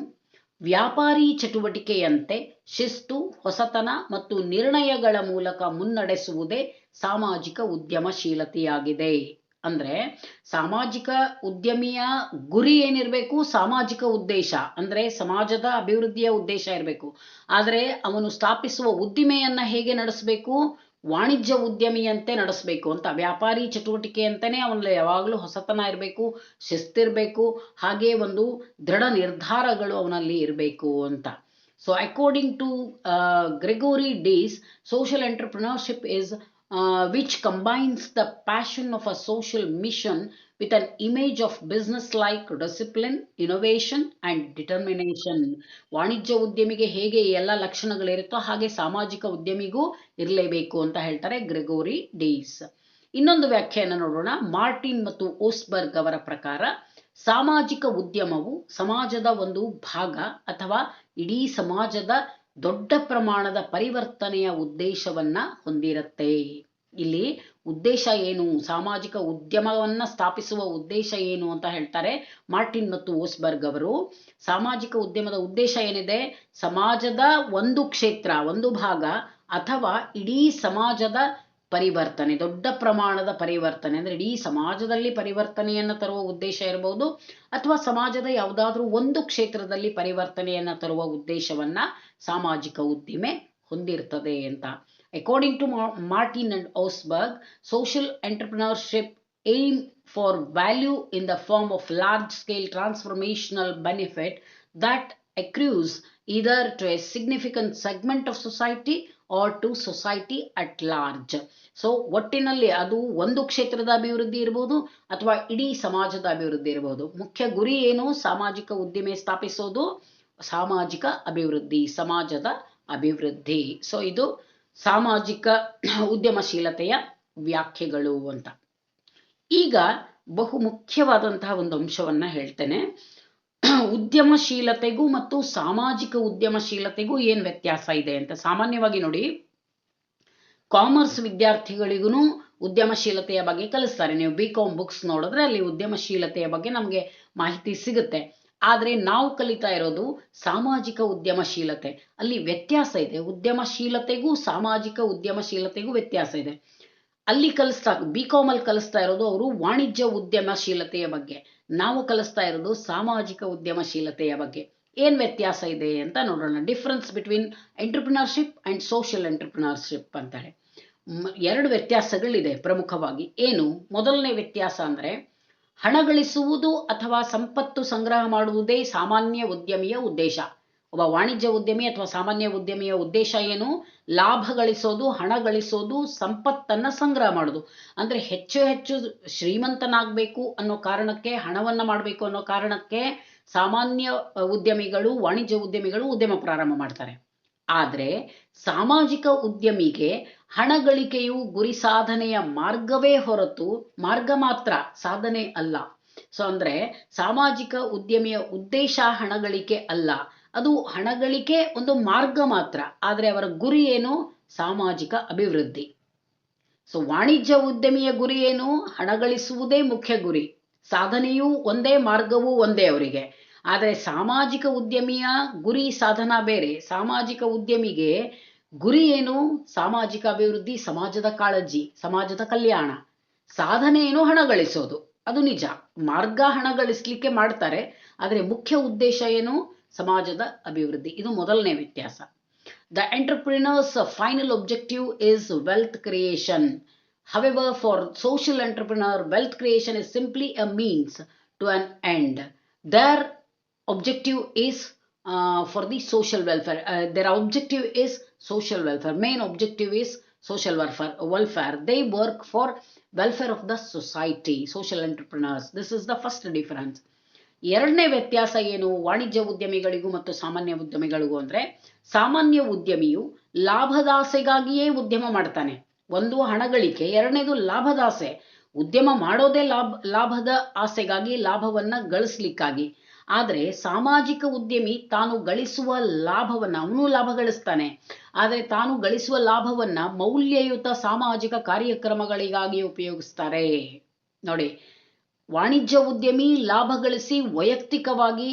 ವ್ಯಾಪಾರಿ ಚಟುವಟಿಕೆಯಂತೆ ಶಿಸ್ತು, ಹೊಸತನ ಮತ್ತು ನಿರ್ಣಯಗಳ ಮೂಲಕ ಮುನ್ನಡೆಸುವುದೇ ಸಾಮಾಜಿಕ ಉದ್ಯಮಶೀಲತೆಯಾಗಿದೆ. ಅಂದ್ರೆ ಸಾಮಾಜಿಕ ಉದ್ಯಮಿಯ ಗುರಿ ಏನಿರಬೇಕು, ಸಾಮಾಜಿಕ ಉದ್ದೇಶ ಅಂದ್ರೆ ಸಮಾಜದ ಅಭಿವೃದ್ಧಿಯ ಉದ್ದೇಶ ಇರಬೇಕು. ಆದರೆ ಅವನು ಸ್ಥಾಪಿಸುವ ಉದ್ದಿಮೆಯನ್ನ ಹೇಗೆ ನಡೆಸಬೇಕು, ವಾಣಿಜ್ಯ ಉದ್ಯಮಿಯಂತೆ ನಡೆಸಬೇಕು ಅಂತ. ವ್ಯಾಪಾರಿ ಚಟುವಟಿಕೆ ಅಂತಾನೆ ಅವನಲ್ಲಿ ಯಾವಾಗಲೂ ಹೊಸತನ ಇರಬೇಕು, ಶಿಸ್ತಿರಬೇಕು, ಹಾಗೆ ಒಂದು ದೃಢ ನಿರ್ಧಾರಗಳು ಅವನಲ್ಲಿ ಇರಬೇಕು ಅಂತ. So according to Gregory Dees, social entrepreneurship is which combines the passion of a social mission with an image of business-like discipline, innovation and determination. ವಾಣಿಜ್ಯ ಉದ್ಯಮಿಗೆ ಹೇಗೆ ಎಲ್ಲ ಲಕ್ಷಣಗಳಿರುತ್ತೋ ಹಾಗೆ ಸಾಮಾಜಿಕ ಉದ್ಯಮಿಗೂ ಇರಲೇಬೇಕು ಅಂತ ಹೇಳ್ತಾರೆ ಗ್ರೆಗೋರಿ ಡೀಸ್. ಇನ್ನೊಂದು ವ್ಯಾಖ್ಯೆಯನ್ನು ನೋಡೋಣ. ಮಾರ್ಟಿನ್ ಮತ್ತು ಓಸ್ಬರ್ಗ್ ಅವರ ಪ್ರಕಾರ ಸಾಮಾಜಿಕ ಉದ್ಯಮವು ಸಮಾಜದ ಒಂದು ಭಾಗ ಅಥವಾ ಇಡೀ ಸಮಾಜದ ದೊಡ್ಡ ಪ್ರಮಾಣದ ಪರಿವರ್ತನೆಯ ಉದ್ದೇಶವನ್ನ ಹೊಂದಿರುತ್ತೆ. ಇಲ್ಲಿ ಉದ್ದೇಶ ಏನು, ಸಾಮಾಜಿಕ ಉದ್ಯಮವನ್ನ ಸ್ಥಾಪಿಸುವ ಉದ್ದೇಶ ಏನು ಅಂತ ಹೇಳ್ತಾರೆ ಮಾರ್ಟಿನ್ ಮತ್ತು ಓಸ್ಬರ್ಗ್ ಅವರು. ಸಾಮಾಜಿಕ ಉದ್ಯಮದ ಉದ್ದೇಶ ಏನಿದೆ, ಸಮಾಜದ ಒಂದು ಕ್ಷೇತ್ರ, ಒಂದು ಭಾಗ ಅಥವಾ ಇಡೀ ಸಮಾಜದ ಪರಿವರ್ತನೆ, ದೊಡ್ಡ ಪ್ರಮಾಣದ ಪರಿವರ್ತನೆ ಅಂದ್ರೆ ಇಡೀ ಸಮಾಜದಲ್ಲಿ ಪರಿವರ್ತನೆಯನ್ನು ತರುವ ಉದ್ದೇಶ ಇರಬಹುದು, ಅಥವಾ ಸಮಾಜದ ಯಾವುದಾದ್ರೂ ಒಂದು ಕ್ಷೇತ್ರದಲ್ಲಿ ಪರಿವರ್ತನೆಯನ್ನು ತರುವ ಉದ್ದೇಶವನ್ನ ಸಾಮಾಜಿಕ ಉದ್ದಿಮೆ ಹೊಂದಿರ್ತದೆ ಅಂತ. According to Martin and Osberg, social entrepreneurship aim for value in the form of large-scale transformational benefit that accrues either to a significant segment of society or to society at large. So ಒಟ್ಟಿನಲ್ಲಿ ಅದು ಒಂದು ಕ್ಷೇತ್ರದ ಅಭಿವೃದ್ಧಿ ಇರಬಹುದು ಅಥವಾ ಇಡೀ ಸಮಾಜದ ಅಭಿವೃದ್ಧಿ ಇರಬಹುದು. ಮುಖ್ಯ ಗುರಿ ಏನು? ಸಾಮಾಜಿಕ ಉದ್ದಿಮೆ ಸ್ಥಾಪಿಸೋದು, ಸಾಮಾಜಿಕ ಅಭಿವೃದ್ಧಿ, ಸಮಾಜದ ಅಭಿವೃದ್ಧಿ. ಸೊ ಇದು ಸಾಮಾಜಿಕ ಉದ್ಯಮಶೀಲತೆಯ ವ್ಯಾಖ್ಯೆಗಳು ಅಂತ. ಈಗ ಬಹು ಮುಖ್ಯವಾದಂತಹ ಒಂದು ಅಂಶವನ್ನ ಹೇಳ್ತೇನೆ. ಉದ್ಯಮಶೀಲತೆಗೂ ಮತ್ತು ಸಾಮಾಜಿಕ ಉದ್ಯಮಶೀಲತೆಗೂ ಏನ್ ವ್ಯತ್ಯಾಸ ಇದೆ ಅಂತ. ಸಾಮಾನ್ಯವಾಗಿ ನೋಡಿ, ಕಾಮರ್ಸ್ ವಿದ್ಯಾರ್ಥಿಗಳಿಗೂ ಉದ್ಯಮಶೀಲತೆಯ ಬಗ್ಗೆ ಕಲಿಸ್ತಾರೆ. ನೀವು BCom ಬುಕ್ಸ್ ನೋಡಿದ್ರೆ ಅಲ್ಲಿ ಉದ್ಯಮಶೀಲತೆಯ ಬಗ್ಗೆ ನಮಗೆ ಮಾಹಿತಿ ಸಿಗುತ್ತೆ. ಆದ್ರೆ ನಾವು ಕಲಿತಾ ಇರೋದು ಸಾಮಾಜಿಕ ಉದ್ಯಮಶೀಲತೆ. ಅಲ್ಲಿ ವ್ಯತ್ಯಾಸ ಇದೆ. ಉದ್ಯಮಶೀಲತೆಗೂ ಸಾಮಾಜಿಕ ಉದ್ಯಮಶೀಲತೆಗೂ ವ್ಯತ್ಯಾಸ ಇದೆ. ಅಲ್ಲಿ BCom ಅಲ್ಲಿ ಕಲಿಸ್ತಾ ಇರೋದು ಅವರು ವಾಣಿಜ್ಯ ಉದ್ಯಮಶೀಲತೆಯ ಬಗ್ಗೆ, ನಾವು ಕಲಿಸ್ತಾ ಇರೋದು ಸಾಮಾಜಿಕ ಉದ್ಯಮಶೀಲತೆಯ ಬಗ್ಗೆ. ಏನ್ ವ್ಯತ್ಯಾಸ ಇದೆ ಅಂತ ನೋಡೋಣ. Difference between entrepreneurship and social entrepreneurship ಅಂತಾರೆ. ಎರಡು ವ್ಯತ್ಯಾಸಗಳಿದೆ ಪ್ರಮುಖವಾಗಿ. ಏನು? ಮೊದಲನೇ ವ್ಯತ್ಯಾಸ ಅಂದ್ರೆ, ಹಣ ಗಳಿಸುವುದು ಅಥವಾ ಸಂಪತ್ತು ಸಂಗ್ರಹ ಮಾಡುವುದೇ ಸಾಮಾನ್ಯ ಉದ್ಯಮಿಯ ಉದ್ದೇಶ. ಒಬ್ಬ ವಾಣಿಜ್ಯ ಉದ್ಯಮಿ ಅಥವಾ ಸಾಮಾನ್ಯ ಉದ್ಯಮಿಯ ಉದ್ದೇಶ ಏನು? ಲಾಭ ಗಳಿಸೋದು, ಹಣ ಗಳಿಸೋದು, ಸಂಪತ್ತನ್ನ ಸಂಗ್ರಹ ಮಾಡೋದು. ಅಂದ್ರೆ ಹೆಚ್ಚು ಹೆಚ್ಚು ಶ್ರೀಮಂತನಾಗಬೇಕು ಅನ್ನೋ ಕಾರಣಕ್ಕೆ, ಹಣವನ್ನ ಮಾಡಬೇಕು ಅನ್ನೋ ಕಾರಣಕ್ಕೆ ಸಾಮಾನ್ಯ ಉದ್ಯಮಿಗಳು, ವಾಣಿಜ್ಯ ಉದ್ಯಮಿಗಳು ಉದ್ಯಮ ಪ್ರಾರಂಭ ಮಾಡ್ತಾರೆ. ಆದ್ರೆ ಸಾಮಾಜಿಕ ಉದ್ಯಮಿಗೆ ಹಣ ಗಳಿಕೆಯು ಗುರಿ ಸಾಧನೆಯ ಮಾರ್ಗವೇ ಹೊರತು ಮಾರ್ಗ ಮಾತ್ರ, ಸಾಧನೆ ಅಲ್ಲ. ಸೊ ಅಂದ್ರೆ ಸಾಮಾಜಿಕ ಉದ್ಯಮಿಯ ಉದ್ದೇಶ ಹಣ ಗಳಿಕೆ ಅಲ್ಲ, ಅದು ಹಣಗಳಿಕೆ ಒಂದು ಮಾರ್ಗ ಮಾತ್ರ. ಆದ್ರೆ ಅವರ ಗುರಿ ಏನು? ಸಾಮಾಜಿಕ ಅಭಿವೃದ್ಧಿ. ಸೊ ವಾಣಿಜ್ಯ ಉದ್ಯಮಿಯ ಗುರಿ ಏನು? ಹಣ ಗಳಿಸುವುದೇ ಮುಖ್ಯ ಗುರಿ, ಸಾಧನೆಯೂ ಒಂದೇ, ಮಾರ್ಗವೂ ಒಂದೇ ಅವರಿಗೆ. ಆದರೆ ಸಾಮಾಜಿಕ ಉದ್ಯಮಿಯ ಗುರಿ ಸಾಧನ ಬೇರೆ. ಸಾಮಾಜಿಕ ಉದ್ಯಮಿಗೆ ಗುರಿ ಏನು? ಸಾಮಾಜಿಕ ಅಭಿವೃದ್ಧಿ, ಸಮಾಜದ ಕಾಳಜಿ, ಸಮಾಜದ ಕಲ್ಯಾಣ. ಸಾಧನೆ ಏನು? ಹಣ ಗಳಿಸೋದು. ಅದು ನಿಜ, ಮಾರ್ಗ ಹಣ ಗಳಿಸ್ಲಿಕ್ಕೆ ಮಾಡ್ತಾರೆ, ಆದರೆ ಮುಖ್ಯ ಉದ್ದೇಶ ಏನು? ಸಮಾಜದ ಅಭಿವೃದ್ಧಿ. ಇದು ಮೊದಲನೇ ವ್ಯತ್ಯಾಸ. The entrepreneur's final objective is wealth creation. However, for social entrepreneur, wealth creation is simply a means to an end. Their objective is for the social welfare. Their objective is social welfare. Main objective is social welfare. They work for welfare of the society. Social entrepreneurs. This is the first difference. ಎರಡನೇ ವ್ಯತ್ಯಾಸ ಏನು ವಾಣಿಜ್ಯ ಉದ್ಯಮಿಗಳಿಗೂ ಮತ್ತು ಸಾಮಾನ್ಯ ಉದ್ಯಮಿಗಳಿಗೂ ಅಂದ್ರೆ, ಸಾಮಾನ್ಯ ಉದ್ಯಮಿಯು ಲಾಭದಾಸೆಗಾಗಿಯೇ ಉದ್ಯಮ ಮಾಡ್ತಾನೆ. ಒಂದು ಹಣಗಳಿಕೆ, ಎರಡನೇದು ಲಾಭದಾಸೆ. ಉದ್ಯಮ ಮಾಡೋದೇ ಲಾಭದ ಆಸೆಗಾಗಿ, ಲಾಭವನ್ನ ಗಳಿಸ್ಲಿಕ್ಕಾಗಿ. ಆದ್ರೆ ಸಾಮಾಜಿಕ ಉದ್ಯಮಿ ತಾನು ಗಳಿಸುವ ಲಾಭವನ್ನ, ಅವನು ಲಾಭ ಗಳಿಸ್ತಾನೆ, ಆದ್ರೆ ತಾನು ಗಳಿಸುವ ಲಾಭವನ್ನ ಮೌಲ್ಯಯುತ ಸಾಮಾಜಿಕ ಕಾರ್ಯಕ್ರಮಗಳಿಗಾಗಿ ಉಪಯೋಗಿಸ್ತಾರೆ. ನೋಡಿ, ವಾಣಿಜ್ಯ ಉದ್ಯಮಿ ಲಾಭ ಗಳಿಸಿ ವೈಯಕ್ತಿಕವಾಗಿ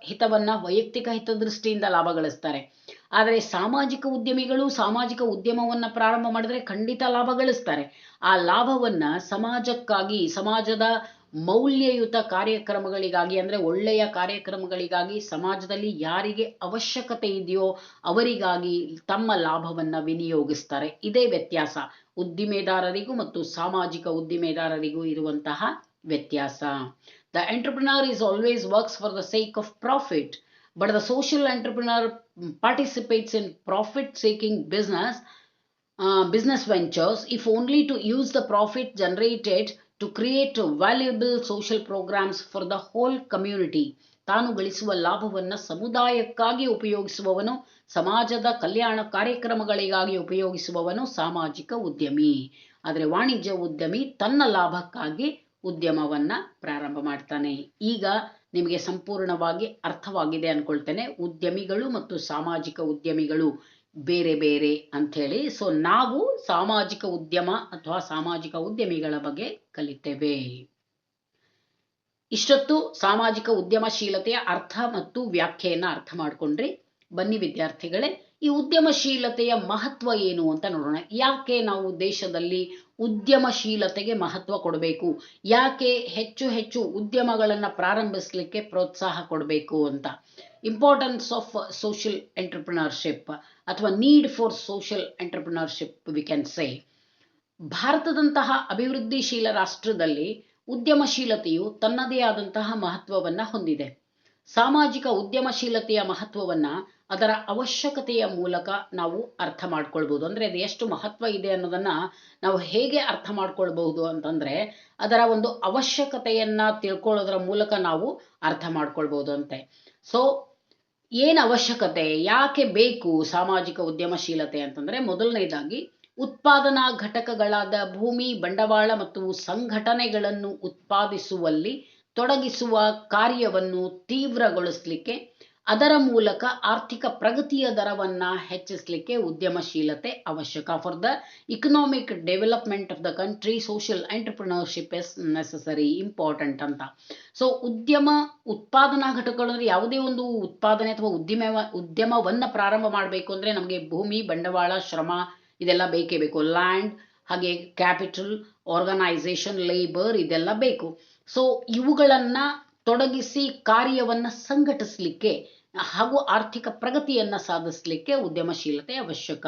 ಹಿತವನ್ನ ವೈಯಕ್ತಿಕ ಹಿತದೃಷ್ಟಿಯಿಂದ ಲಾಭ ಗಳಿಸ್ತಾರೆ. ಆದರೆ ಸಾಮಾಜಿಕ ಉದ್ಯಮಿಗಳು ಸಾಮಾಜಿಕ ಉದ್ಯಮವನ್ನ ಪ್ರಾರಂಭ ಮಾಡಿದ್ರೆ ಖಂಡಿತ ಲಾಭ ಗಳಿಸ್ತಾರೆ. ಆ ಲಾಭವನ್ನ ಸಮಾಜಕ್ಕಾಗಿ, ಸಮಾಜದ ಮೌಲ್ಯಯುತ ಕಾರ್ಯಕ್ರಮಗಳಿಗಾಗಿ, ಅಂದ್ರೆ ಒಳ್ಳೆಯ ಕಾರ್ಯಕ್ರಮಗಳಿಗಾಗಿ, ಸಮಾಜದಲ್ಲಿ ಯಾರಿಗೆ ಅವಶ್ಯಕತೆ ಇದೆಯೋ ಅವರಿಗಾಗಿ ತಮ್ಮ ಲಾಭವನ್ನ ವಿನಿಯೋಗಿಸ್ತಾರೆ. ಇದೇ ವ್ಯತ್ಯಾಸ ಉದ್ದಿಮೆದಾರರಿಗೂ ಮತ್ತು ಸಾಮಾಜಿಕ ಉದ್ದಿಮೆದಾರರಿಗೂ ಇರುವಂತಹ ವ್ಯತ್ಯಾಸ. The entrepreneur is always works for the sake of profit, but the social entrepreneur participates in profit-seeking business ventures, if only to use the profit generated to create valuable social programs for the whole community. ತಾನು ಗಳಿಸುವ ಲಾಭವನ್ನ ಸಮುದಾಯಕ್ಕಾಗಿ ಉಪಯೋಗಿಸುವವನು, ಸಮಾಜದ ಕಲ್ಯಾಣ ಕಾರ್ಯಕ್ರಮಗಳಿಗಾಗಿ ಉಪಯೋಗಿಸುವವನು ಸಾಮಾಜಿಕ ಉದ್ಯಮಿ. ಆದರೆ ವಾಣಿಜ್ಯ ಉದ್ಯಮಿ ತನ್ನ ಲಾಭಕ್ಕಾಗಿ ಉದ್ಯಮವನ್ನ ಪ್ರಾರಂಭ ಮಾಡ್ತಾನೆ. ಈಗ ನಿಮಗೆ ಸಂಪೂರ್ಣವಾಗಿ ಅರ್ಥವಾಗಿದೆ ಅನ್ಕೊಳ್ತೇನೆ, ಉದ್ಯಮಿಗಳು ಮತ್ತು ಸಾಮಾಜಿಕ ಉದ್ಯಮಿಗಳು ಬೇರೆ ಬೇರೆ ಅಂಥೇಳಿ. ಸೊ ನಾವು ಸಾಮಾಜಿಕ ಉದ್ಯಮ ಅಥವಾ ಸಾಮಾಜಿಕ ಉದ್ಯಮಿಗಳ ಬಗ್ಗೆ ಕಲಿತೇವೆ. ಇಷ್ಟೊತ್ತು ಸಾಮಾಜಿಕ ಉದ್ಯಮಶೀಲತೆಯ ಅರ್ಥ ಮತ್ತು ವ್ಯಾಖ್ಯೆಯನ್ನ ಅರ್ಥ ಮಾಡ್ಕೊಂಡ್ರಿ. ಬನ್ನಿ ವಿದ್ಯಾರ್ಥಿಗಳೇ, ಈ ಉದ್ಯಮಶೀಲತೆಯ ಮಹತ್ವ ಏನು ಅಂತ ನೋಡೋಣ. ಯಾಕೆ ನಾವು ದೇಶದಲ್ಲಿ ಉದ್ಯಮಶೀಲತೆಗೆ ಮಹತ್ವ ಕೊಡಬೇಕು, ಯಾಕೆ ಹೆಚ್ಚು ಹೆಚ್ಚು ಉದ್ಯಮಗಳನ್ನು ಪ್ರಾರಂಭಿಸಲಿಕ್ಕೆ ಪ್ರೋತ್ಸಾಹ ಕೊಡಬೇಕು ಅಂತ. ಇಂಪಾರ್ಟೆನ್ಸ್ ಆಫ್ ಸೋಷಿಯಲ್ ಎಂಟರ್ಪ್ರಿನರ್ಶಿಪ್ ಅಥವಾ need for social entrepreneurship we can say. ಭಾರತದಂತಹ ಅಭಿವೃದ್ಧಿಶೀಲ ರಾಷ್ಟ್ರದಲ್ಲಿ ಉದ್ಯಮಶೀಲತೆಯು ತನ್ನದೇ ಆದಂತಹ ಮಹತ್ವವನ್ನು ಹೊಂದಿದೆ. ಸಾಮಾಜಿಕ ಉದ್ಯಮಶೀಲತೆಯ ಮಹತ್ವವನ್ನು ಅದರ ಅವಶ್ಯಕತೆಯ ಮೂಲಕ ನಾವು ಅರ್ಥ ಮಾಡ್ಕೊಳ್ಬಹುದು. ಅಂದರೆ ಅದು ಎಷ್ಟು ಮಹತ್ವ ಇದೆ ಅನ್ನೋದನ್ನು ನಾವು ಹೇಗೆ ಅರ್ಥ ಮಾಡ್ಕೊಳ್ಬಹುದು ಅಂತಂದರೆ, ಅದರ ಒಂದು ಅವಶ್ಯಕತೆಯನ್ನು ತಿಳ್ಕೊಳ್ಳೋದ್ರ ಮೂಲಕ ನಾವು ಅರ್ಥ ಮಾಡ್ಕೊಳ್ಬಹುದು ಅಂತೆ. ಸೊ ಏನು ಅವಶ್ಯಕತೆ, ಯಾಕೆ ಬೇಕು ಸಾಮಾಜಿಕ ಉದ್ಯಮಶೀಲತೆ ಅಂತಂದರೆ, ಮೊದಲನೇದಾಗಿ ಉತ್ಪಾದನಾ ಘಟಕಗಳಾದ ಭೂಮಿ, ಬಂಡವಾಳ ಮತ್ತು ಸಂಘಟನೆಗಳನ್ನು ಉತ್ಪಾದಿಸುವಲ್ಲಿ ತೊಡಗಿಸುವ ಕಾರ್ಯವನ್ನು ತೀವ್ರಗೊಳಿಸಲಿಕ್ಕೆ, ಅದರ ಮೂಲಕ ಆರ್ಥಿಕ ಪ್ರಗತಿಯ ದರವನ್ನು ಹೆಚ್ಚಿಸಲಿಕ್ಕೆ ಉದ್ಯಮಶೀಲತೆ ಅವಶ್ಯಕ. For the economic development of the country social entrepreneurship is necessary, important ಅಂತ. ಸೊ ಉತ್ಪಾದನಾ ಘಟಕಗಳು ಅಂದರೆ ಯಾವುದೇ ಒಂದು ಉತ್ಪಾದನೆ ಅಥವಾ ಉದ್ಯಮವನ್ನು ಪ್ರಾರಂಭ ಮಾಡಬೇಕು ಅಂದರೆ ನಮಗೆ ಭೂಮಿ, ಬಂಡವಾಳ, ಶ್ರಮ ಇದೆಲ್ಲ ಬೇಕೇ ಬೇಕು. ಲ್ಯಾಂಡ್, ಹಾಗೆ ಕ್ಯಾಪಿಟಲ್, ಆರ್ಗನೈಸೇಷನ್, ಲೇಬರ್ ಇದೆಲ್ಲ ಬೇಕು. ಸೊ ಇವುಗಳನ್ನು ತೊಡಗಿಸಿ ಕಾರ್ಯವನ್ನು ಸಂಘಟಿಸಲಿಕ್ಕೆ ಹಾಗೂ ಆರ್ಥಿಕ ಪ್ರಗತಿಯನ್ನು ಸಾಧಿಸಲಿಕ್ಕೆ ಉದ್ಯಮಶೀಲತೆ ಅವಶ್ಯಕ.